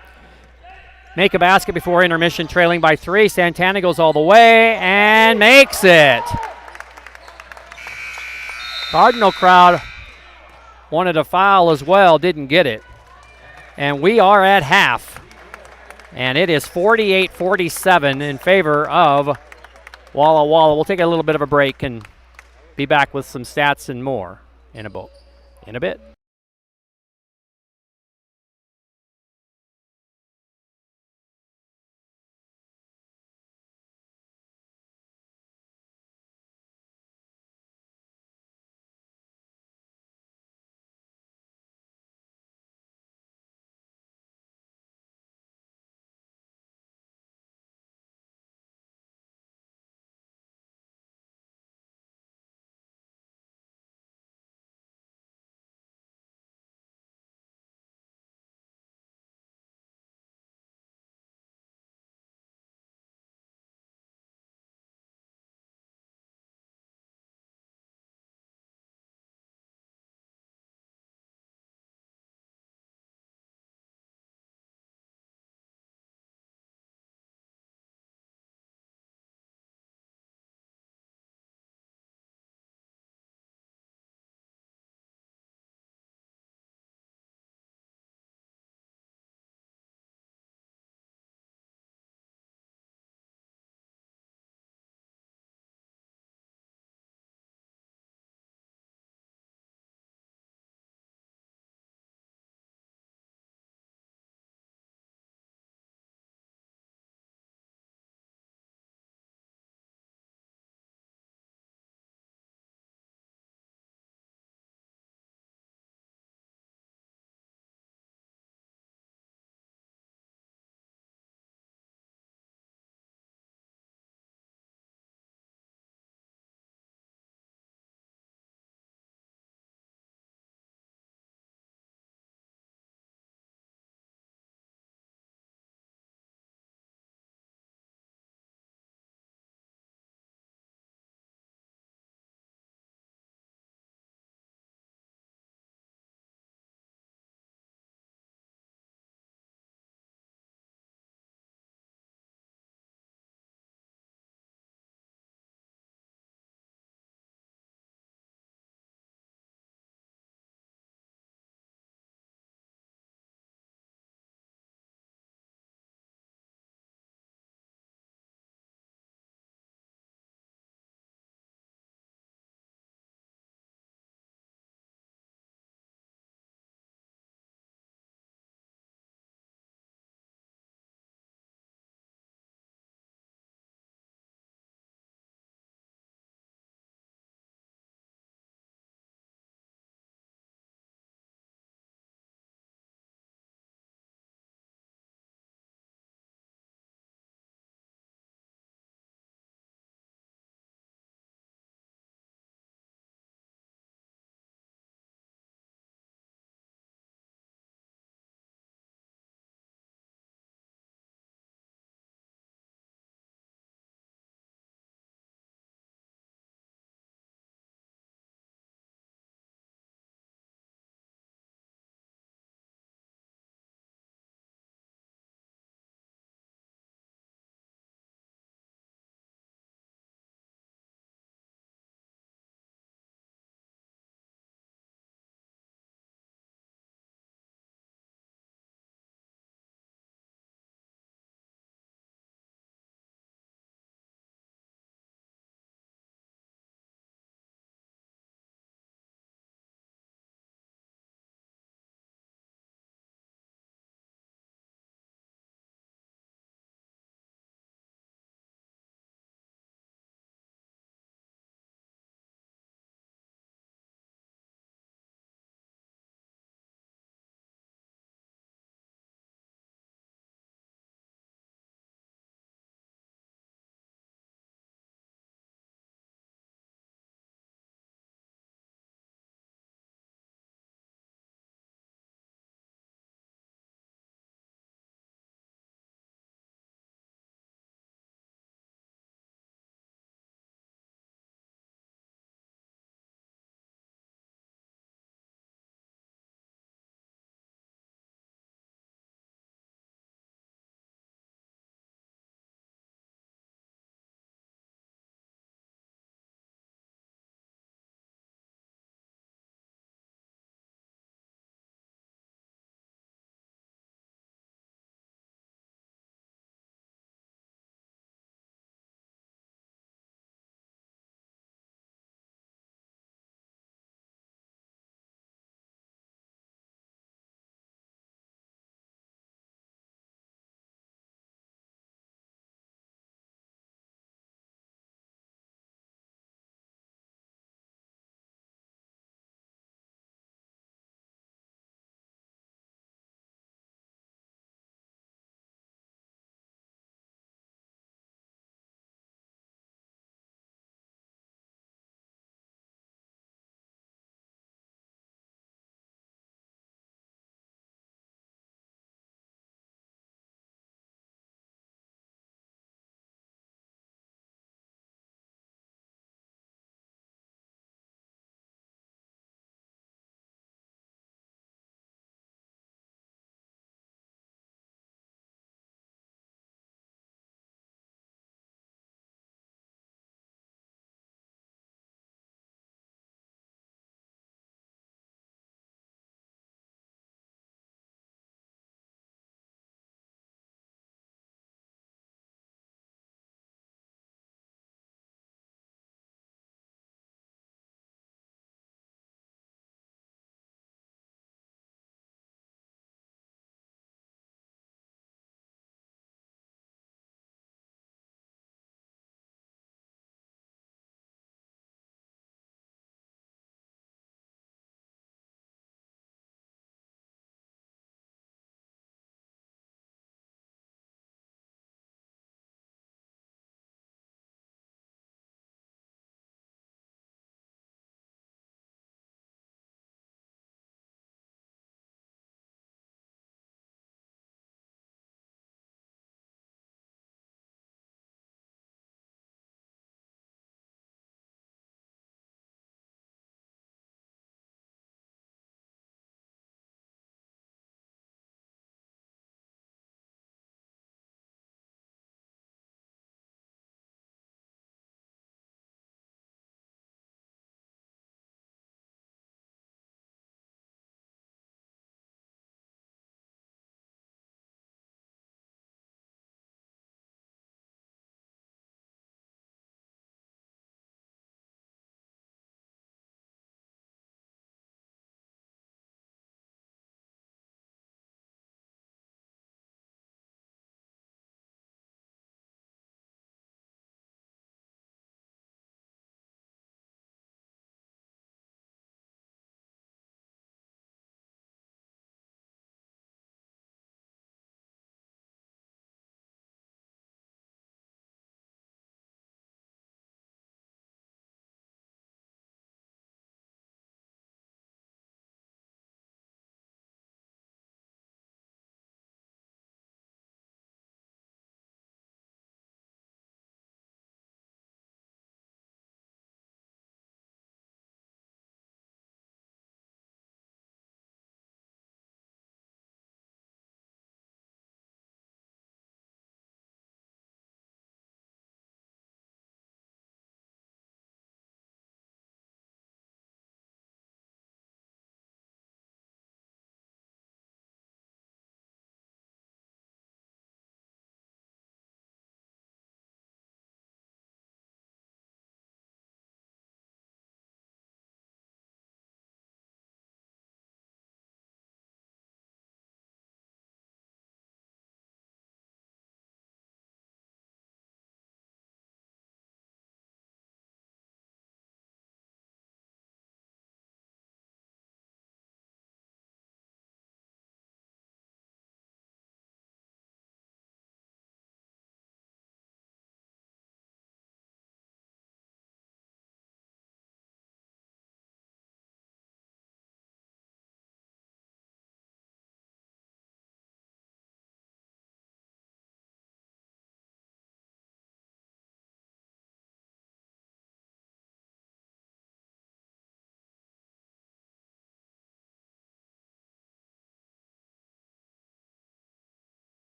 make a basket before intermission, trailing by 3. Santana goes all the way and makes it. Cardinal crowd wanted a foul as well, didn't get it. And we are at half. And it is 48-47 in favor of Walla Walla. We'll take a little bit of a break and be back with some stats and more in a bit.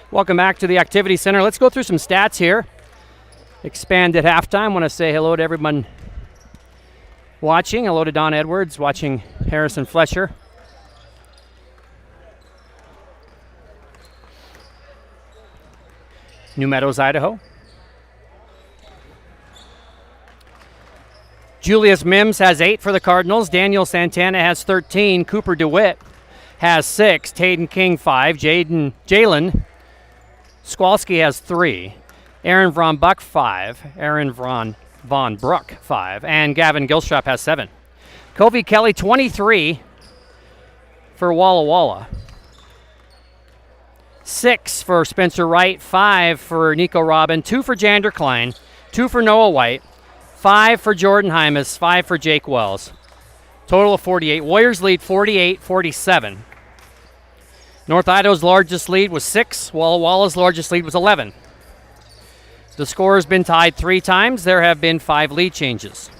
Welcome back to the Activity Center. Let's go through some stats here. Expand at halftime. Want to say hello to everyone watching. Hello to Don Edwards, watching Harrison Fletcher. New Meadows, Idaho. Julius Mims has 8 for the Cardinals. Daniel Santana has 13. Cooper DeWitt has 6. Tayden King 5. Jalen Skowalski has 3. Aaron Von Buck 5. Aaron Von Brook 5. And Gavin Gilstrap has 7. Covey Kelly 23 for Walla Walla. 6 for Spencer Wright. 5 for Nico Robin. 2 for Jander Klein. 2 for Noah White. 5 for Jordan Hymas. 5 for Jake Wells. Total of 48. Warriors lead 48-47. North Idaho's largest lead was 6. Walla Walla's largest lead was 11. The score has been tied 3 times. There have been 5 lead changes.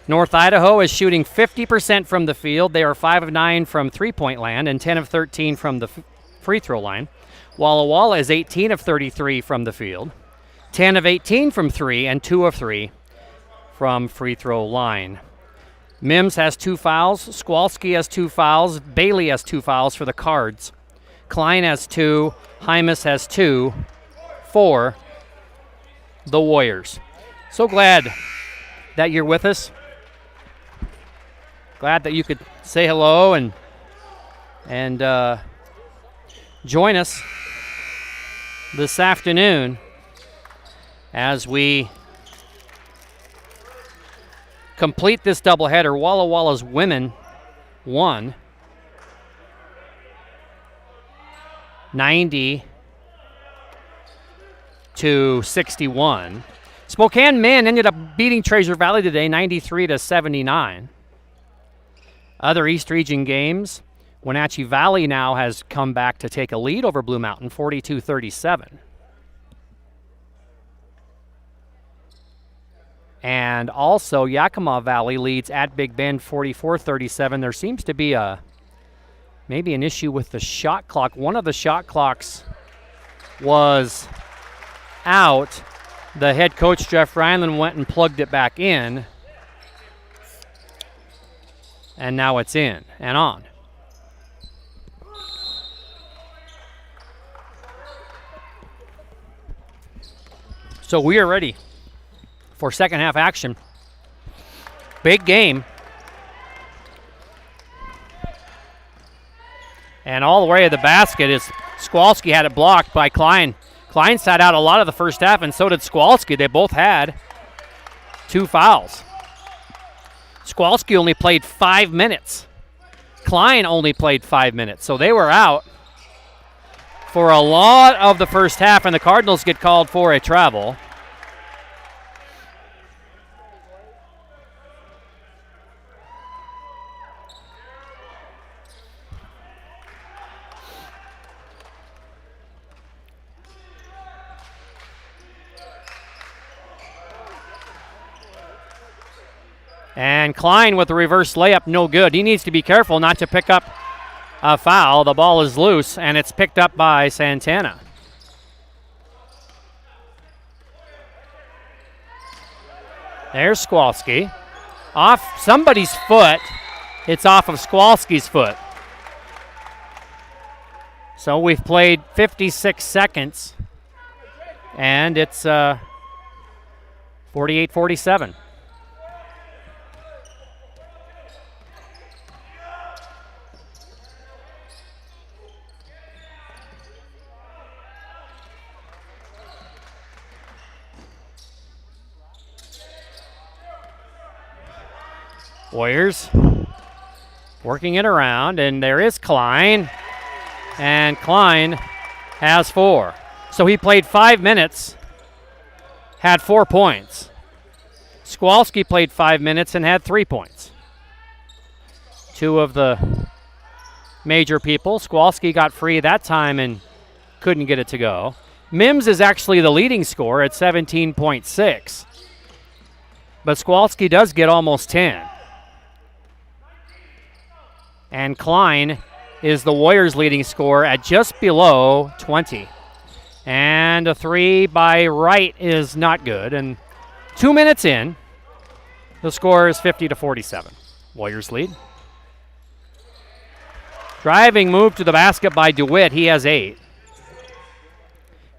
North Idaho is shooting 50% from the field. They are 5 of 9 from three-point land and 10 of 13 from the free throw line. Walla Walla is 18 of 33 from the field, 10 of 18 from 3, and 2 of 3 from free throw line. Mims has 2 fouls. Skowalski has 2 fouls. Bailey has 2 fouls for the Cards. Klein has 2. Hymas has 2 for the Warriors. So glad that you're with us. Glad that you could say hello and join us this afternoon as we complete this doubleheader. Walla Walla's women won 90-61. Spokane men ended up beating Treasure Valley today 93-79. Other East Region games, Wenatchee Valley now has come back to take a lead over Blue Mountain 42-37. And also, Yakima Valley leads at Big Bend 44-37. There seems to be maybe an issue with the shot clock. One of the shot clocks was out. The head coach, Jeff Reinland, went and plugged it back in. And now it's in and on. So we are ready for second half action. Big game. And all the way to the basket is Skowalski had it blocked by Klein. Klein sat out a lot of the first half, and so did Skowalski. They both had 2 fouls. Skowalski only played 5 minutes. Klein only played 5 minutes. So they were out for a lot of the first half, and the Cardinals get called for a travel. And Klein with the reverse layup, no good. He needs to be careful not to pick up a foul. The ball is loose, and it's picked up by Santana. There's Skowalski. Off somebody's foot. It's off of Skowalski's foot. So we've played 56 seconds, and it's 48-47. Warriors working it around, and there is Klein, and Klein has 4. So he played 5 minutes, had 4 points. Skowalski played 5 minutes and had 3 points. 2 of the major people. Skowalski got free that time and couldn't get it to go. Mims is actually the leading scorer at 17.6, but Skowalski does get almost 10. And Klein is the Warriors' leading scorer at just below 20. And a three by Wright is not good. And 2 minutes in, the score is 50-47. Warriors lead. Driving move to the basket by DeWitt. He has 8.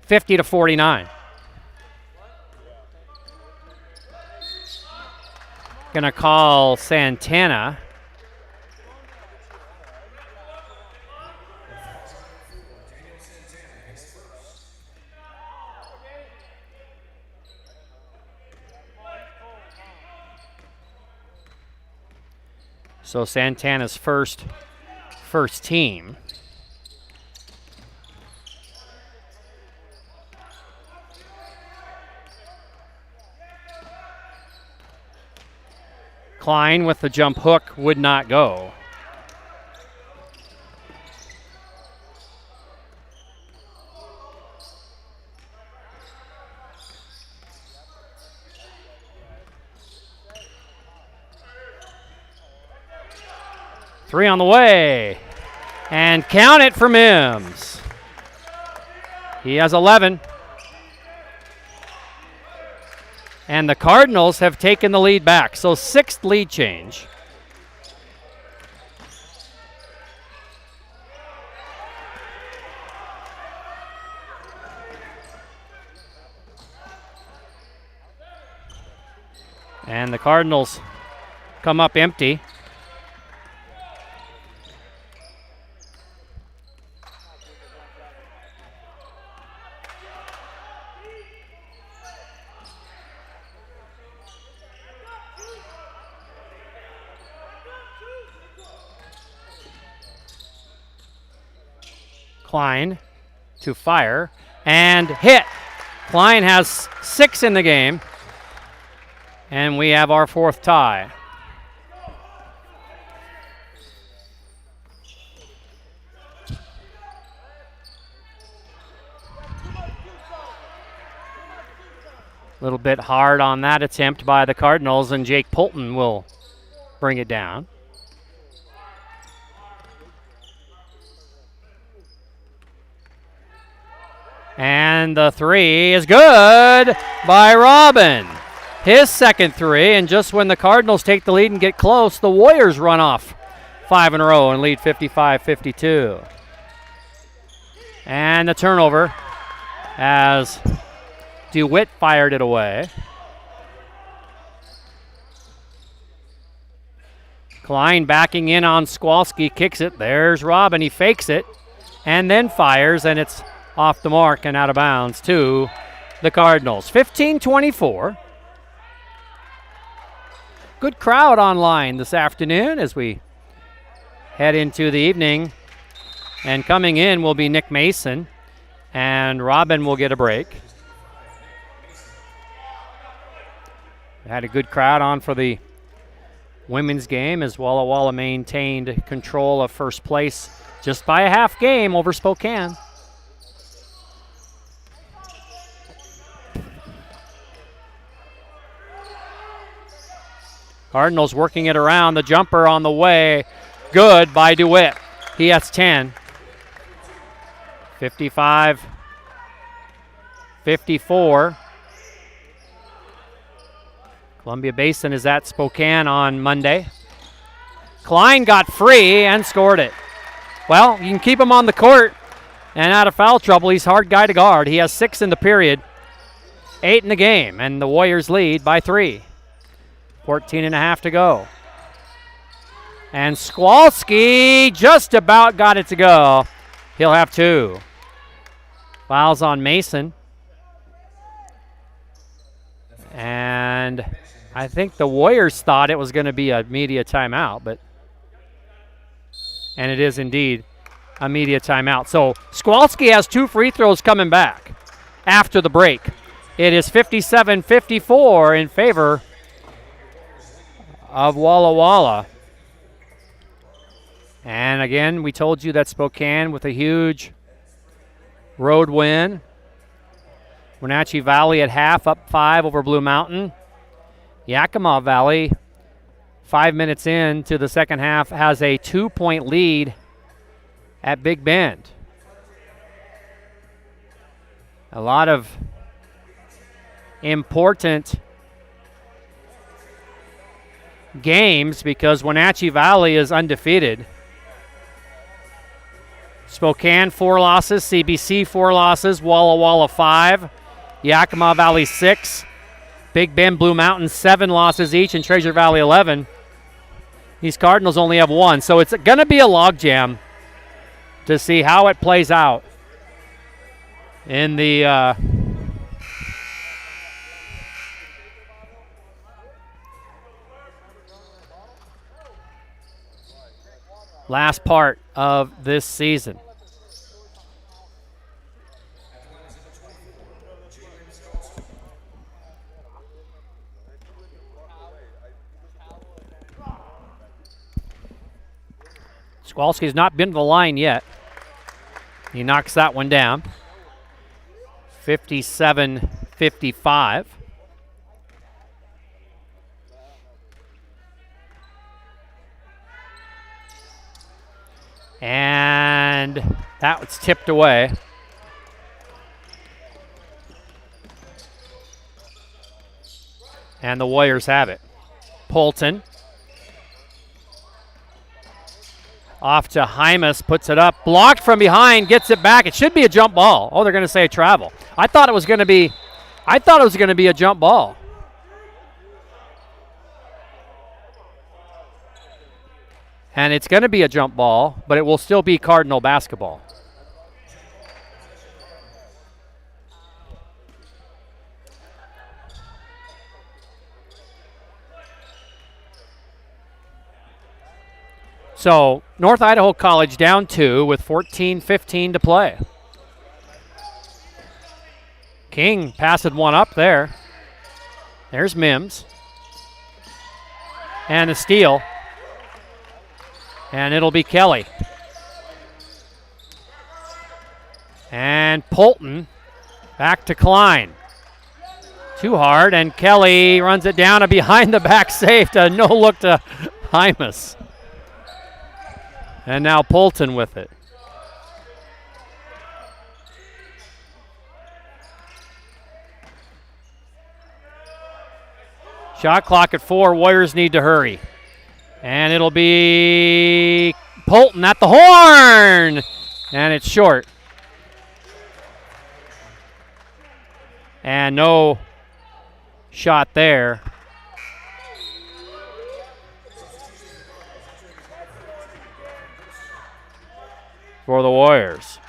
50-49. Gonna call Santana. So Santana's first team. Klein with the jump hook would not go. Three on the way. And count it for Mims. He has 11. And the Cardinals have taken the lead back. So 6th lead change. And the Cardinals come up empty. Klein to fire and hit. Klein has 6 in the game, and we have our 4th tie. A little bit hard on that attempt by the Cardinals, and Jake Polton will bring it down. And the three is good by Robin. His second three, and just when the Cardinals take the lead and get close, the Warriors run off 5 in a row and lead 55-52. And the turnover as DeWitt fired it away. Klein backing in on Skowalski, kicks it. There's Robin. He fakes it and then fires, and it's off the mark and out of bounds to the Cardinals. 15-24. Good crowd online this afternoon as we head into the evening. And coming in will be Nick Mason, and Robin will get a break. We had a good crowd on for the women's game as Walla Walla maintained control of first place just by a half game over Spokane. Cardinals working it around. The jumper on the way. Good by DeWitt. He has 10. 55-54. Columbia Basin is at Spokane on Monday. Klein got free and scored it. Well, you can keep him on the court and out of foul trouble. He's a hard guy to guard. He has 6 in the period, 8 in the game, and the Warriors lead by 3. 14.5 to go. And Skowalski just about got it to go. He'll have 2. Fouls on Mason. And I think the Warriors thought it was going to be a media timeout, and it is indeed a media timeout. So Skowalski has 2 free throws coming back after the break. It is 57-54 in favor of Walla Walla. And again, we told you that Spokane with a huge road win. Wenatchee Valley at half, up 5 over Blue Mountain. Yakima Valley, 5 minutes into the second half, has a 2-point lead at Big Bend. A lot of important games because Wenatchee Valley is undefeated. Spokane 4 losses, CBC 4 losses, Walla Walla 5, Yakima Valley 6, Big Bend Blue Mountain 7 losses each, and Treasure Valley 11. These Cardinals only have 1, so it's going to be a logjam to see how it plays out in the last part of this season. Skowalski's not been to the line yet. He knocks that one down. 57-55. And that was tipped away. And the Warriors have it. Polton. Off to Hymas, puts it up, blocked from behind, gets it back. It should be a jump ball. Oh, they're going to say a travel. I thought it was going to be a jump ball. And it's going to be a jump ball, but it will still be Cardinal basketball. So North Idaho College down 2 with 14:15 to play. King passed one up there. There's Mims. And a steal. And it'll be Kelly. And Polton back to Klein. Too hard, and Kelly runs it down a behind the back safe to no look to Hymas. And now Polton with it. Shot clock at 4. Warriors need to hurry. And it'll be Polton at the horn. And it's short. And no shot there. For the Warriors.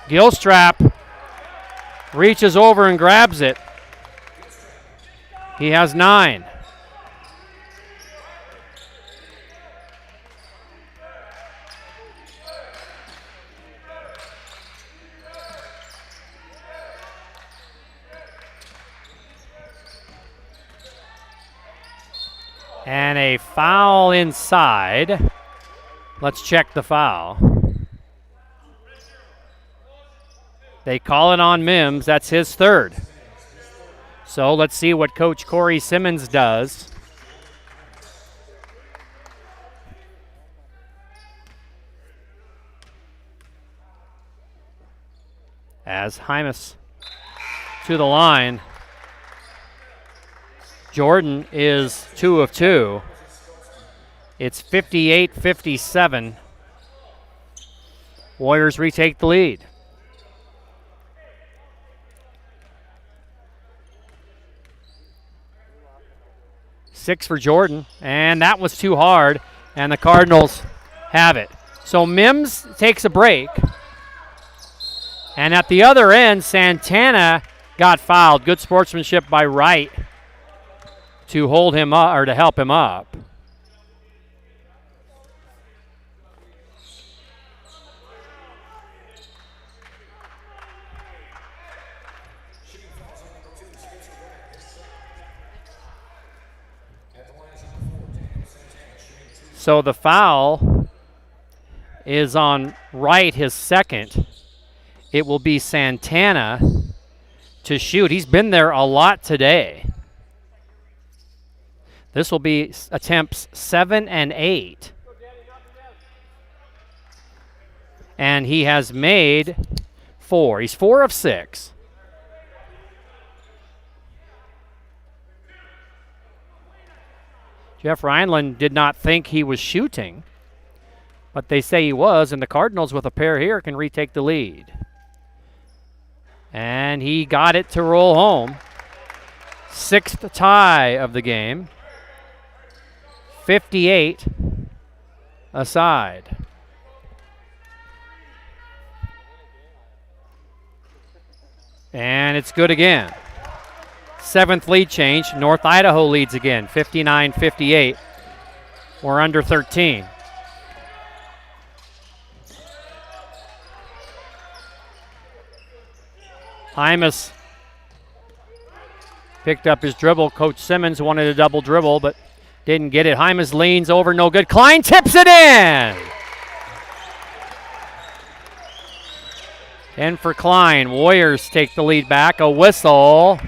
Gilstrap reaches over and grabs it. He has 9. And a foul inside. Let's check the foul. They call it on Mims. That's his 3rd. So let's see what Coach Corey Simmons does. As Hymas to the line. Jordan is 2 of 2. It's 58-57. Warriors retake the lead. 6 for Jordan, and that was too hard, and the Cardinals have it. So Mims takes a break, and at the other end, Santana got fouled. Good sportsmanship by Wright to hold him up, or to help him up. So the foul is on Wright, his second. It will be Santana to shoot. He's been there a lot today. This will be attempts 7 and 8. And he has made 4. He's 4 of 6. Jeff Rhineland did not think he was shooting, but they say he was, and the Cardinals with a pair here can retake the lead. And he got it to roll home. 6th tie of the game. 58 aside. And it's good again. 7th lead change. North Idaho leads again, 59-58. We're under 13. Hymas picked up his dribble. Coach Simmons wanted a double dribble, but didn't get it. Hymas leans over, no good. Klein tips it in! And for Klein, Warriors take the lead back. A whistle.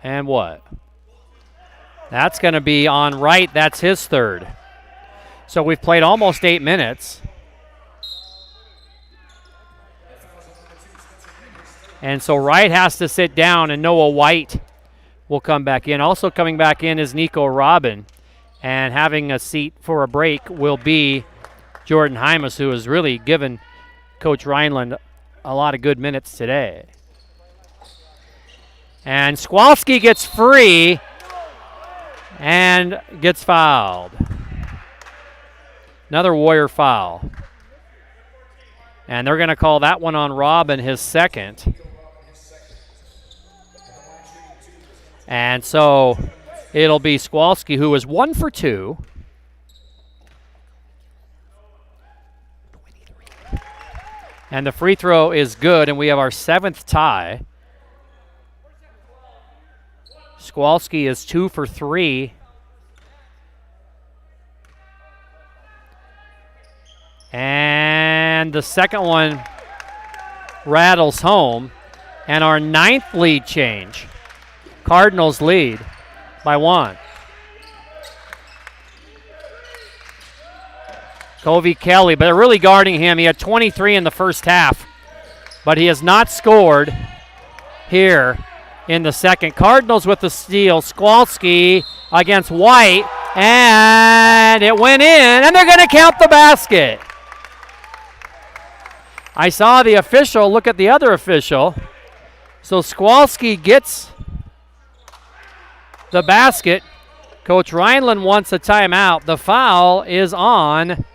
And what? That's going to be on Wright. That's his third. So we've played almost 8 minutes. And so Wright has to sit down, and Noah White will come back in. Also coming back in is Nico Robin. And having a seat for a break will be Jordan Hymas, who has really given Coach Rhineland a lot of good minutes today. And Skowalski gets free and gets fouled. Another Warrior foul. And they're going to call that one on Robin, his second. And so it'll be Skowalski, who is 1 for 2. And the free throw is good, and we have our 7th tie. Skowalski is 2 for 3. And the second one rattles home. And our 9th lead change. Cardinals lead by 1. Covey Kelly, but they're really guarding him. He had 23 in the first half, but he has not scored here in the second. Cardinals with the steal. Skowalski against White, and it went in, and they're going to count the basket. I saw the official look at the other official. So Skowalski gets the basket. Coach Rhineland wants a timeout. The foul is on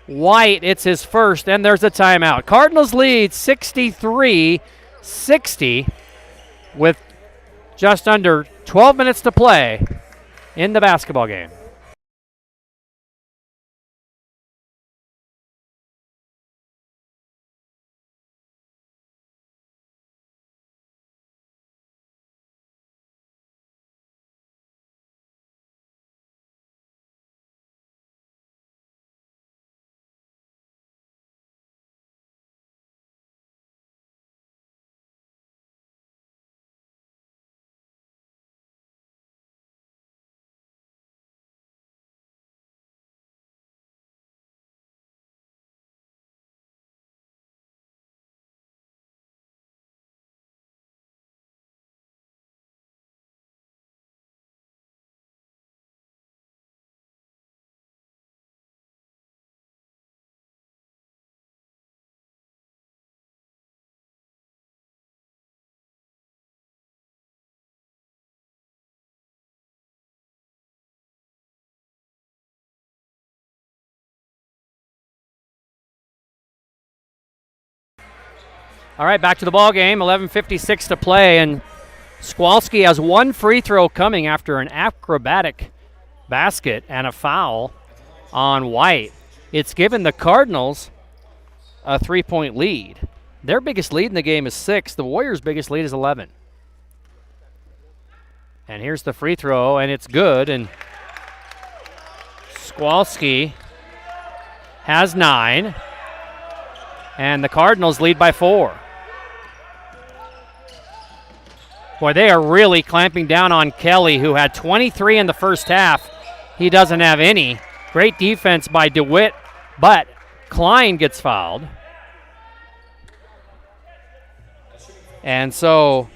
White. It's his first, and there's a timeout. Cardinals lead 63-60 with just under 12 minutes to play in the basketball game. All right, back to the ball game. 11:56 to play, and Skowalski has one free throw coming after an acrobatic basket and a foul on White. It's given the Cardinals a 3-point lead. Their biggest lead in the game is 6. The Warriors' biggest lead is 11. And here's the free throw, and it's good. And Skowalski has 9. And the Cardinals lead by 4. Boy, they are really clamping down on Kelly, who had 23 in the first half. He doesn't have any. Great defense by DeWitt, but Klein gets fouled. And so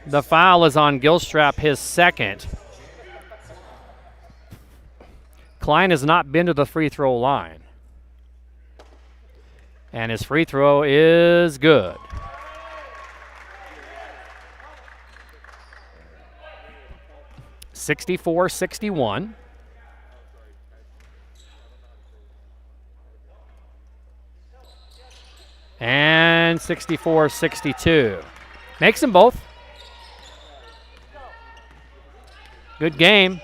the foul is on Gilstrap, his second. Klein has not been to the free throw line. And his free throw is good. (64-61). And 64-62. Makes them both. Good game.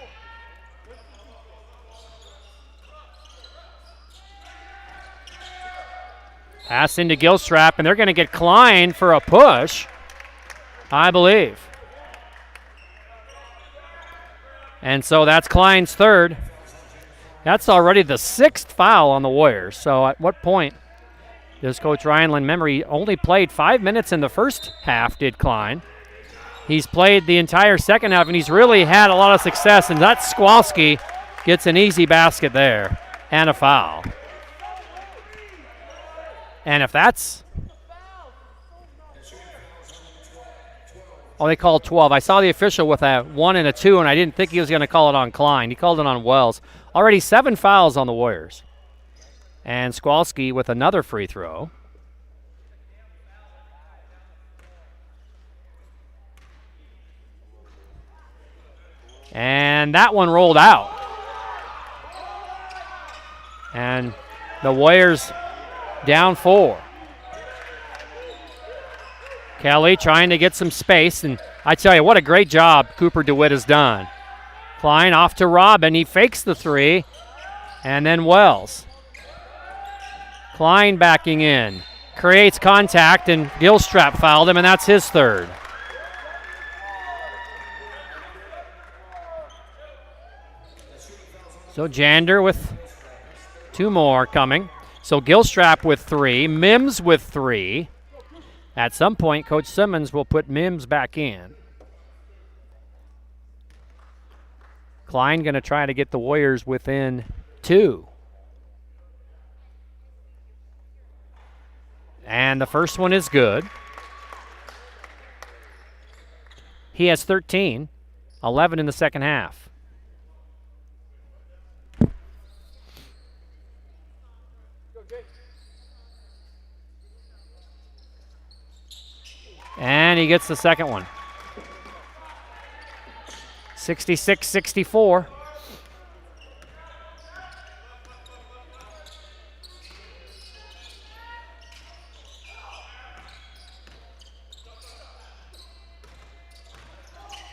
Pass into Gilstrap, and they're going to get Klein for a push, I believe. And so that's Klein's third. That's already the 6th foul on the Warriors. So at what point does Coach Ryan remember he only played 5 minutes in the first half, did Klein. He's played the entire second half, and he's really had a lot of success, and that Skowalski gets an easy basket there and a foul. And if that's... Oh, they called 12. I saw the official with a 1 and a 2, and I didn't think he was going to call it on Klein. He called it on Wells. Already 7 fouls on the Warriors. And Skowalski with another free throw. And that one rolled out. And the Warriors down 4. Kelly trying to get some space, and I tell you, what a great job Cooper DeWitt has done. Klein off to Robin. He fakes the 3, and then Wells. Klein backing in. Creates contact, and Gilstrap fouled him, and that's his third. So Jander with 2 more coming. So Gilstrap with 3, Mims with 3. At some point, Coach Simmons will put Mims back in. Klein going to try to get the Warriors within 2. And the first one is good. He has 13, 11 in the second half. And he gets the second one. 66-64.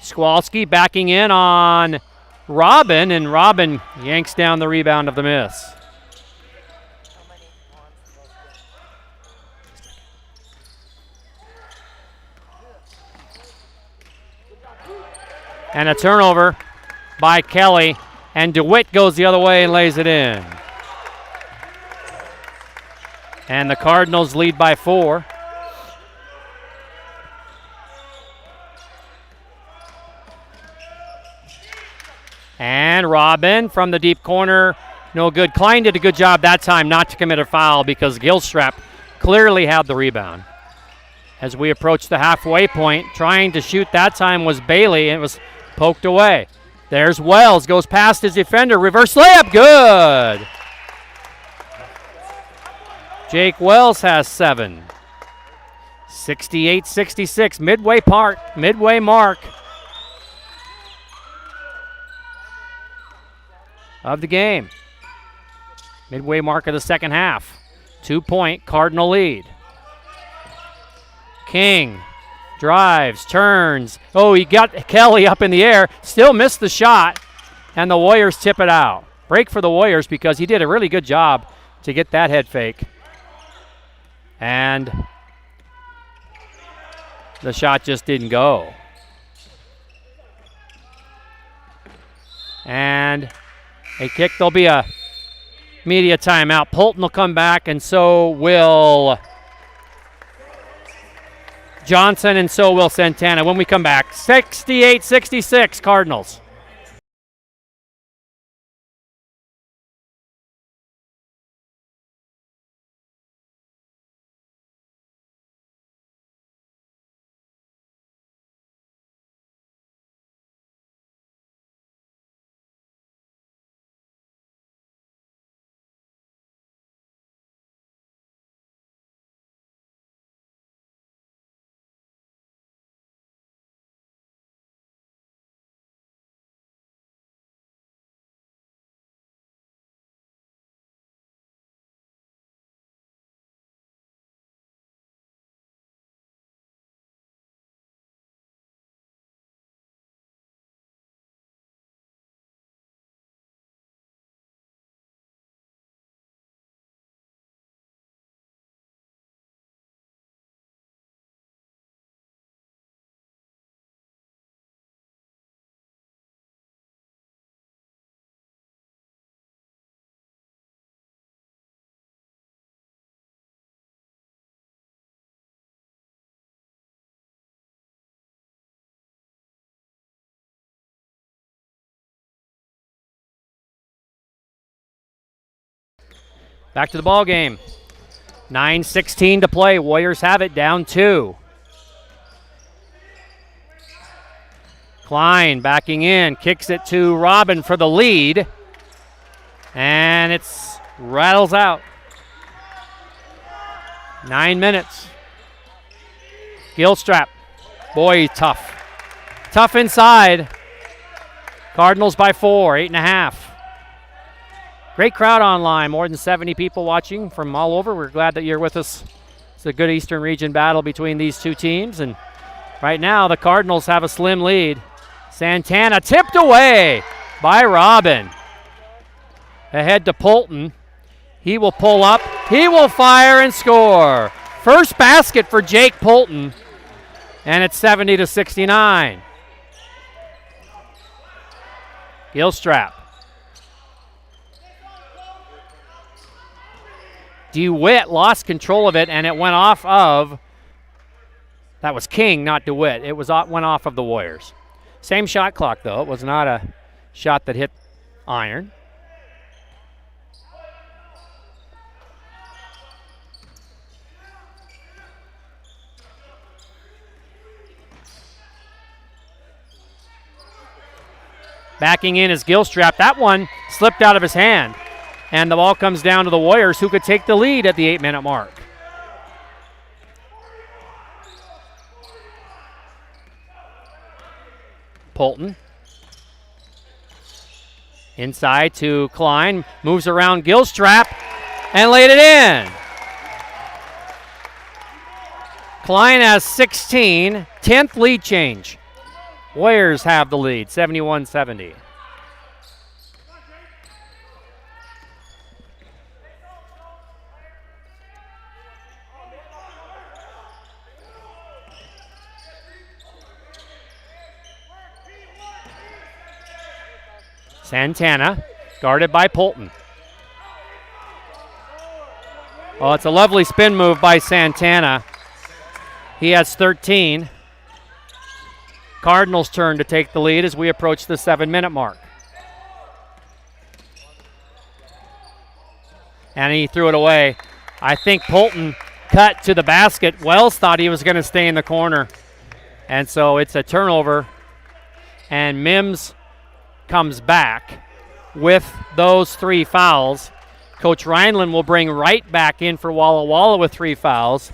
Skowalski backing in on Robin, and Robin yanks down the rebound of the miss. And a turnover by Kelly, and DeWitt goes the other way and lays it in. And the Cardinals lead by 4. And Robin from the deep corner, no good. Klein did a good job that time not to commit a foul because Gilstrap clearly had the rebound. As we approach the halfway point, trying to shoot that time was Bailey, and it was poked away. There's Wells, goes past his defender, reverse layup, good. Jake Wells has 7. 68-66, midway mark of the game. Midway mark of the second half. 2-point Cardinal lead. King drives, turns. Oh, he got Kelly up in the air, still missed the shot, and the Warriors tip it out. Break for the Warriors because he did a really good job to get that head fake. And the shot just didn't go. And A kick. There'll be a media timeout. Polton will come back, and so will Johnson, and so will Santana when we come back. 68-66 Cardinals. Back to the ball game. 9:16 to play. Warriors have it, down 2. Klein backing in, kicks it to Robin for the lead, and it's rattles out. 9 minutes. Gilstrap, boy, tough. Tough inside. Cardinals by 4, 8.5. Great crowd online, more than 70 people watching from all over. We're glad that you're with us. It's a good Eastern region battle between these two teams, and right now the Cardinals have a slim lead. Santana tipped away by Robin. Ahead to Polton. He will pull up, he will fire and score. First basket for Jake Polton, and it's 70-69. Gilstrap. DeWitt lost control of it, and it went off of, that was King, not DeWitt. It went off of the Warriors. Same shot clock, though. It was not a shot that hit iron. Backing in is Gilstrap. That one slipped out of his hand. And the ball comes down to the Warriors, who could take the lead at the 8-minute mark. Polton. Inside to Klein. Moves around Gilstrap and laid it in. Klein has 16. 10th lead change. Warriors have the lead, 71-70. Santana, guarded by Polton. Oh, it's a lovely spin move by Santana. He has 13. Cardinals' turn to take the lead as we approach the 7-minute mark. And he threw it away. I think Polton cut to the basket. Wells thought he was going to stay in the corner. And so it's a turnover. And Mims comes back with those 3 fouls. Coach Reinland will bring Wright back in for Walla Walla with 3 fouls.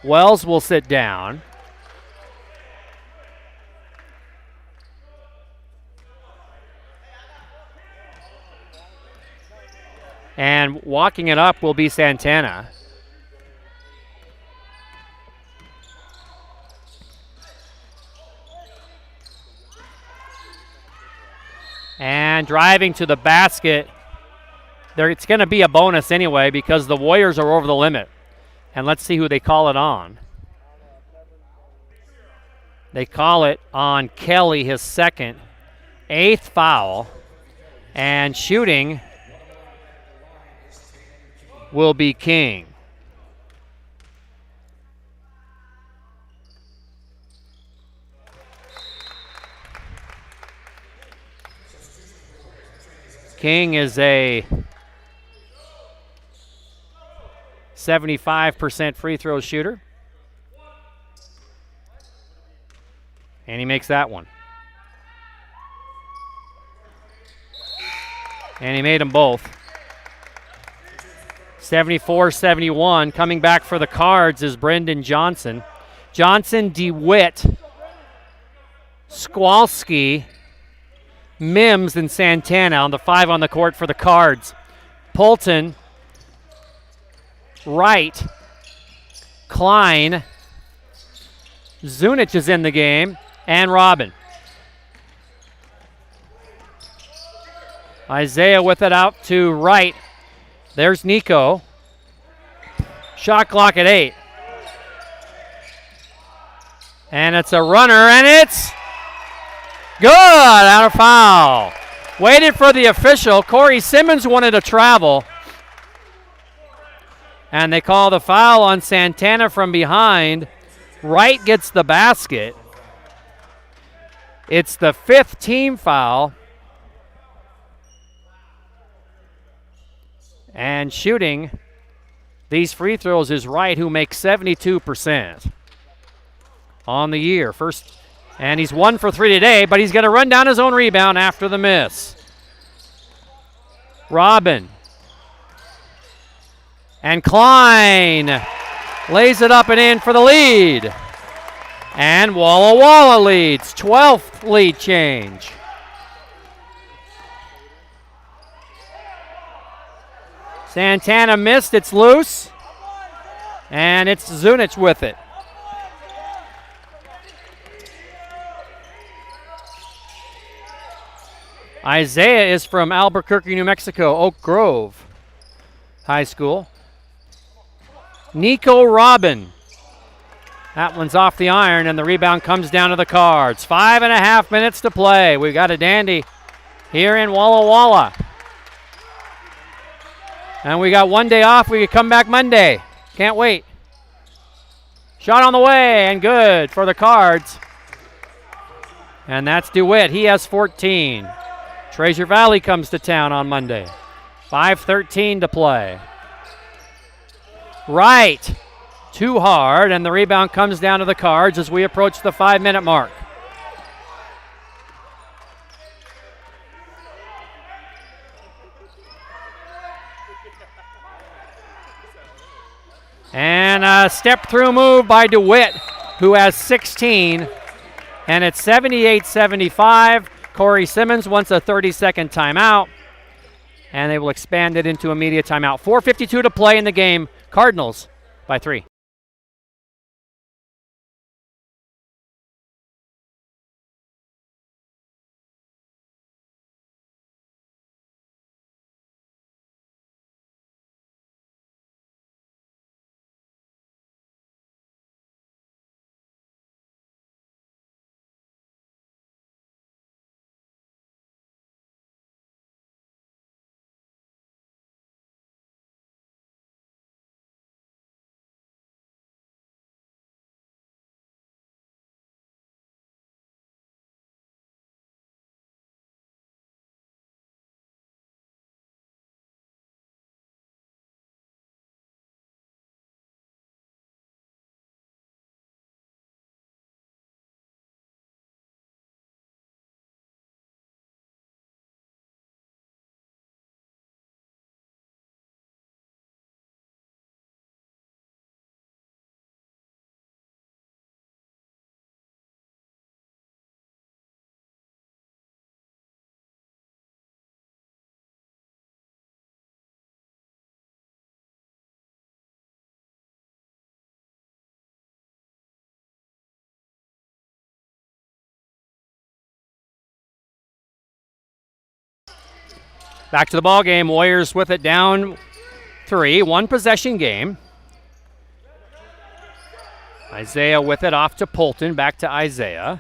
Wells will sit down. And walking it up will be Santana. And driving to the basket. It's going to be a bonus anyway because the Warriors are over the limit. And let's see who they call it on. They call it on Kelly, his second, 8th foul. And shooting will be King. King is a 75% free throw shooter. And he makes that one. And he made them both. 74-71. Coming back for the Cards is Brendan Johnson. Johnson, DeWitt, Skowalski, Mims, and Santana on the 5 on the court for the Cards. Polton, Wright, Klein, Zunic is in the game, and Robin. Isaiah with it out to Wright. There's Nico. Shot clock at 8. And it's a runner, and it's good, out of foul. Waited for the official. Corey Simmons wanted to travel. And they call the foul on Santana from behind. Wright gets the basket. It's the 5th team foul. And shooting these free throws is Wright, who makes 72% on the year. First, and he's 1 for 3 today, but he's going to run down his own rebound after the miss. Robin. And Klein lays it up and in for the lead. And Walla Walla leads, 12th lead change. Santana missed, it's loose. And it's Zunic with it. Isaiah is from Albuquerque, New Mexico, Oak Grove High School. Nico Robin. That one's off the iron, and the rebound comes down to the Cards. 5.5 minutes to play. We've got a dandy here in Walla Walla. And we got one day off. We could come back Monday. Can't wait. Shot on the way, and good for the Cards. And that's DeWitt. He has 14. Treasure Valley comes to town on Monday. 5:13 to play. Right. Too hard, and the rebound comes down to the Cards as we approach the 5-minute mark. And a step-through move by DeWitt, who has 16. And it's 78-75. Corey Simmons wants a 30-second timeout. And they will expand it into a media timeout. 4:52 to play in the game. Cardinals by 3. Back to the ball game. Warriors with it down 3. 1 possession game. Isaiah with it off to Polton. Back to Isaiah.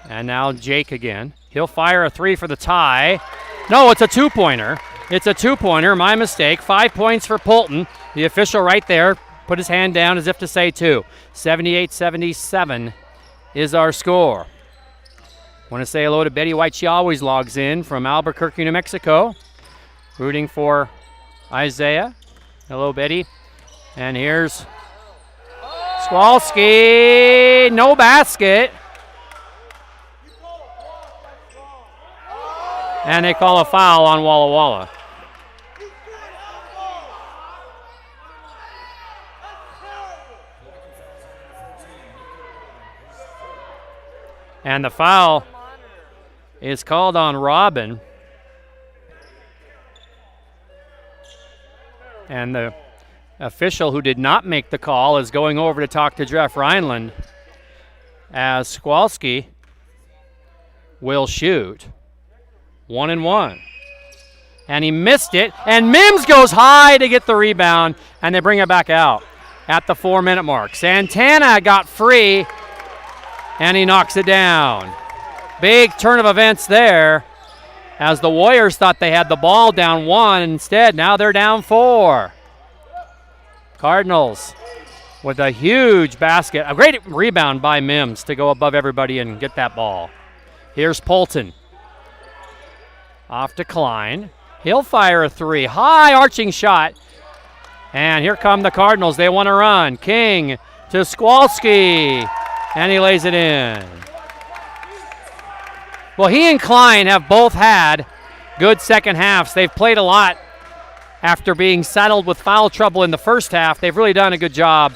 And now Jake again. He'll fire a 3 for the tie. No, it's a two-pointer. It's a two-pointer, my mistake. 5 points for Polton. The official right there put his hand down as if to say two. 78-77 is our score. Want to say hello to Betty White. She always logs in from Albuquerque, New Mexico, rooting for Isaiah. Hello, Betty. And here's Skowalski. No basket. And they call a foul on Walla Walla. And the foul is called on Robin. And the official who did not make the call is going over to talk to Jeff Rhineland as Skowalski will shoot. 1-1. And he missed it. And Mims goes high to get the rebound. And they bring it back out at the 4-minute mark. Santana got free. And he knocks it down. Big turn of events there as the Warriors thought they had the ball down 1. Instead, now they're down 4. Cardinals with a huge basket. A great rebound by Mims to go above everybody and get that ball. Here's Polton. Off to Klein. He'll fire a three. High arching shot. And here come the Cardinals. They want to run. King to Skowalski. And he lays it in. Well, he and Klein have both had good second halves. They've played a lot after being saddled with foul trouble in the first half. They've really done a good job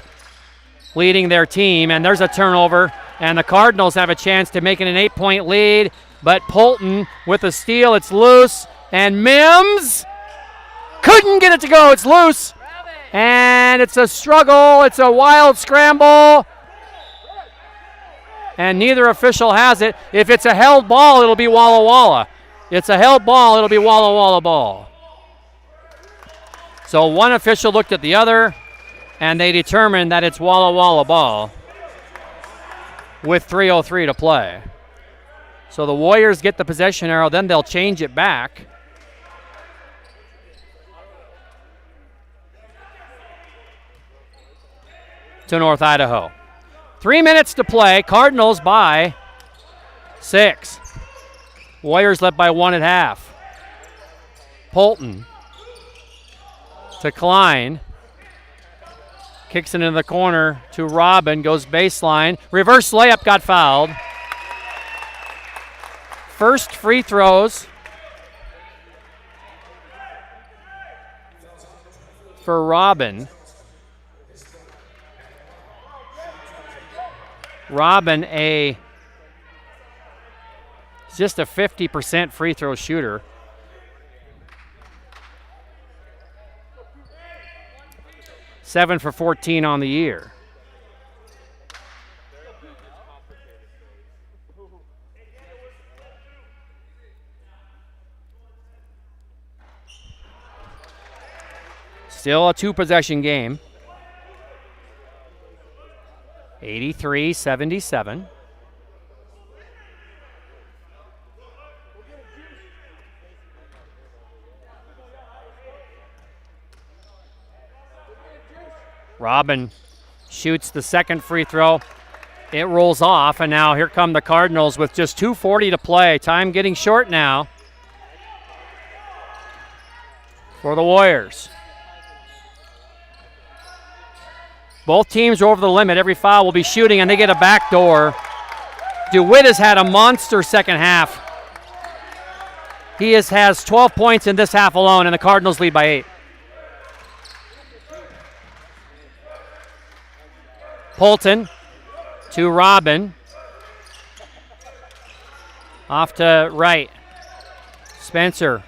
leading their team. And there's a turnover. And the Cardinals have a chance to make it an 8-point lead. But Polton with a steal. It's loose. And Mims couldn't get it to go. It's loose. And it's a struggle. It's a wild scramble. And neither official has it. If it's a held ball, it'll be Walla Walla. It's a held ball, it'll be Walla Walla ball. So one official looked at the other, and they determined that it's Walla Walla ball with 3:03 to play. So the Warriors get the possession arrow, then they'll change it back. To North Idaho. 3 minutes to play. Cardinals by 6. Warriors led by 1 at half. Polton to Klein. Kicks it into the corner to Robin. Goes baseline. Reverse layup, got fouled. First free throws for Robin. Robin, just a 50% free throw shooter. Seven for 14 on the year. Still a two-possession game. 83-77. Robin shoots the second free throw. It rolls off, and now here come the Cardinals with just 2:40 to play. Time getting short now for the Warriors. Both teams are over the limit. Every foul will be shooting, and they get a backdoor. DeWitt has had a monster second half. He has 12 points in this half alone, and the Cardinals lead by 8. Polton to Robin. Off to right. Spencer.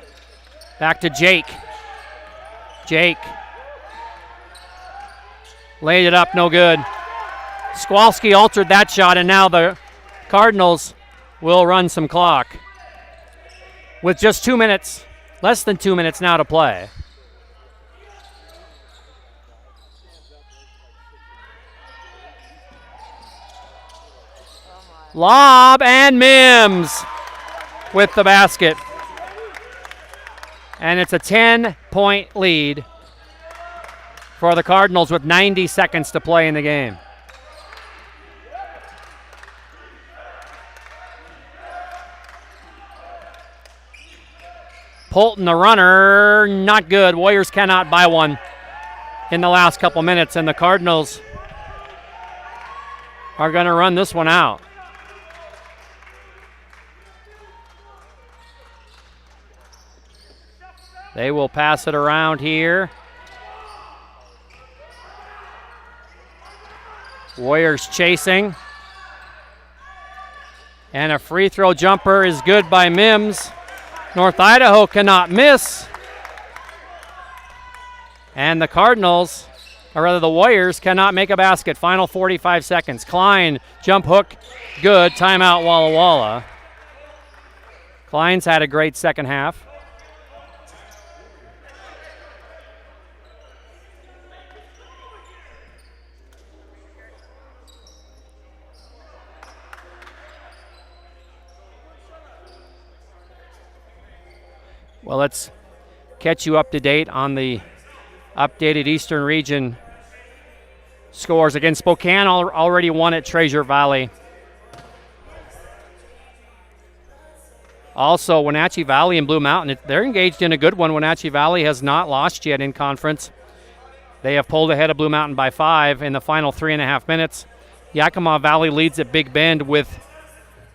Back to Jake. Jake. Laid it up, no good. Skowalski altered that shot, and now the Cardinals will run some clock. With just 2 minutes, less than 2 minutes now to play. Lob, and Mims with the basket. And it's a 10-point lead for the Cardinals with 90 seconds to play in the game. Polton, the runner, not good. Warriors cannot buy one in the last couple minutes, and the Cardinals are going to run this one out. They will pass it around here. Warriors chasing. And a free throw jumper is good by Mims. North Idaho cannot miss. And the Cardinals, or rather the Warriors, cannot make a basket. Final 45 seconds. Klein, jump hook, good. Timeout, Walla Walla. Klein's had a great second half. Well, let's catch you up to date on the updated Eastern Region scores. Again, Spokane already won at Treasure Valley. Also, Wenatchee Valley and Blue Mountain, they're engaged in a good one. Wenatchee Valley has not lost yet in conference. They have pulled ahead of Blue Mountain by 5 in the final 3.5 minutes. Yakima Valley leads at Big Bend with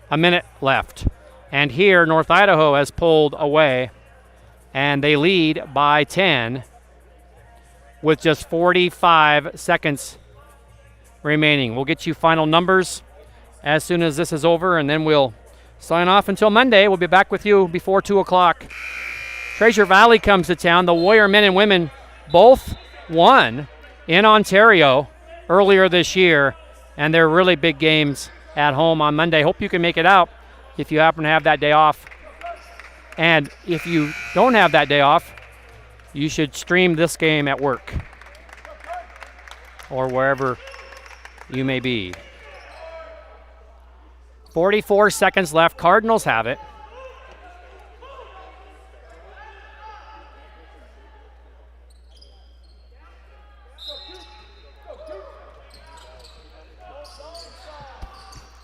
a minute left. And here, North Idaho has pulled away, and they lead by 10 with just 45 seconds remaining. We'll get you final numbers as soon as this is over, and then we'll sign off until Monday. We'll be back with you before 2 o'clock. Treasure Valley comes to town. The Warrior men and women both won in Ontario earlier this year, and they're really big games at home on Monday. Hope you can make it out if you happen to have that day off. And if you don't have that day off, you should stream this game at work or wherever you may be. 44 seconds left. Cardinals have it.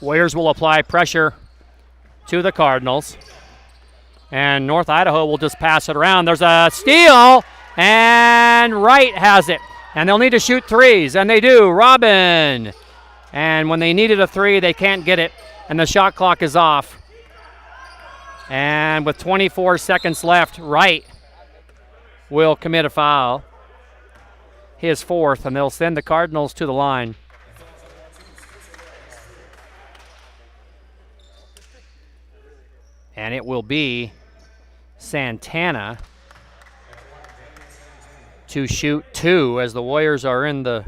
Warriors will apply pressure to the Cardinals. And North Idaho will just pass it around. There's a steal, and Wright has it. And they'll need to shoot threes, and they do. Robin. And when they needed a three, they can't get it, and the shot clock is off. And with 24 seconds left, Wright will commit a foul. His fourth, and they'll send the Cardinals to the line. And it will be Santana to shoot 2 as the Warriors are in the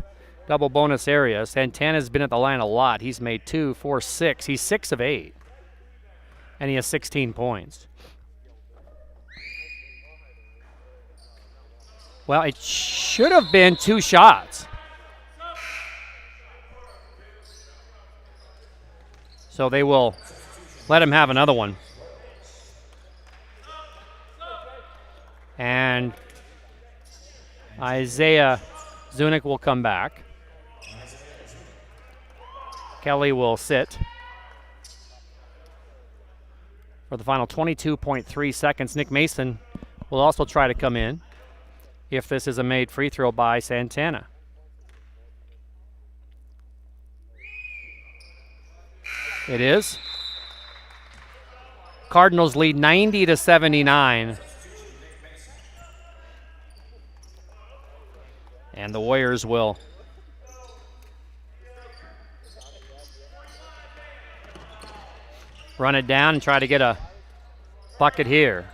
double bonus area. Santana's been at the line a lot. He's made 2, 4, 6. He's 6 of 8. And he has 16 points. Well, it should have been 2 shots. So they will let him have another one. And Isaiah Zunick will come back. Kelly will sit for the final 22.3 seconds. Nick Mason will also try to come in if this is a made free throw by Santana. It is. Cardinals lead 90-79. And the Warriors will run it down and try to get a bucket here.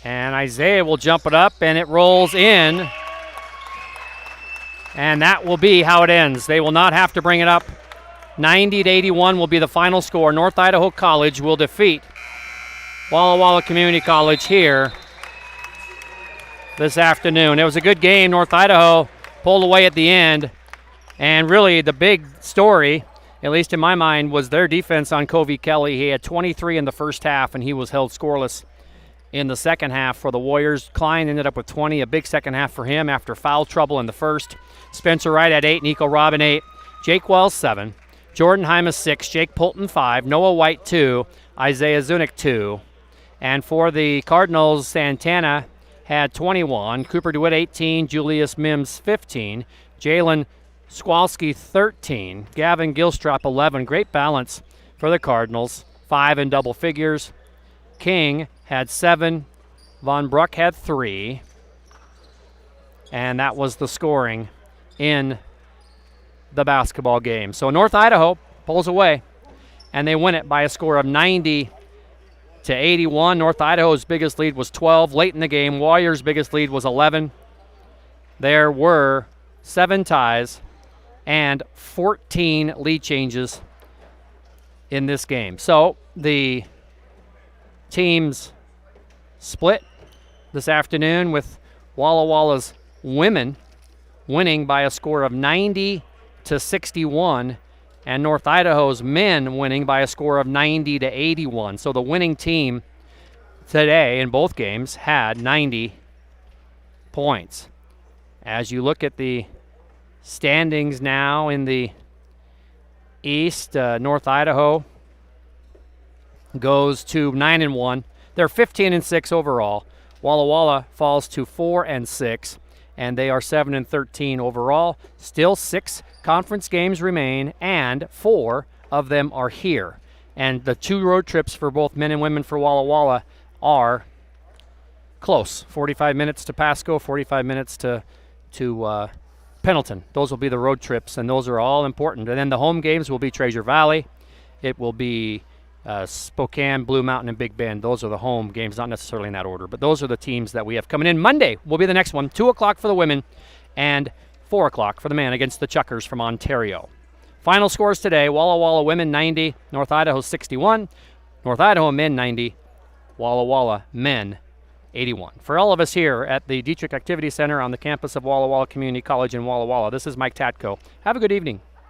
And Isaiah will jump it up, and it rolls in. And that will be how it ends. They will not have to bring it up. 90-81 will be the final score. North Idaho College will defeat Walla Walla Community College here this afternoon. It was a good game. North Idaho pulled away at the end. And really the big story at least in my mind, was their defense on Covey Kelly. He had 23 in the first half, and he was held scoreless in the second half for the Warriors. Klein ended up with 20, a big second half for him after foul trouble in the first. Spencer Wright had 8, Nico Robin 8, Jake Wells 7, Jordan Hymas 6, Jake Polton 5, Noah White 2, Isaiah Zunick 2. And for the Cardinals, Santana had 21, Cooper DeWitt 18, Julius Mims 15, Jalen Skwalski 13, Gavin Gilstrap 11. Great balance for the Cardinals, 5 in double figures. King had 7, Von Bruck had 3, and that was the scoring in the basketball game. So North Idaho pulls away, and they win it by a score of 90-81. North Idaho's biggest lead was 12. Late in the game, Warriors' biggest lead was 11. There were 7 ties and 14 lead changes in this game. So the teams split this afternoon with Walla Walla's women winning by a score of 90-61 and North Idaho's men winning by a score of 90-81. So the winning team today in both games had 90 points. As you look at the standings now in the East, North Idaho goes to 9-1. They're 15-6 overall. Walla Walla falls to 4-6, and they are 7-13 overall. Still 6 conference games remain, and 4 of them are here. And the 2 road trips for both men and women for Walla Walla are close. 45 minutes to Pasco, 45 minutes to Pendleton. Those will be the road trips, and those are all important. And then the home games will be Treasure Valley. It will be Spokane, Blue Mountain, and Big Bend. Those are the home games, not necessarily in that order, but those are the teams that we have coming in. Monday will be the next one, 2 o'clock for the women and 4 o'clock for the men against the Chuckers from Ontario. Final scores today, Walla Walla women 90, North Idaho 61, North Idaho men 90, Walla Walla men 81. For all of us here at the Dietrich Activity Center on the campus of Walla Walla Community College in Walla Walla, this is Mike Tatko. Have a good evening.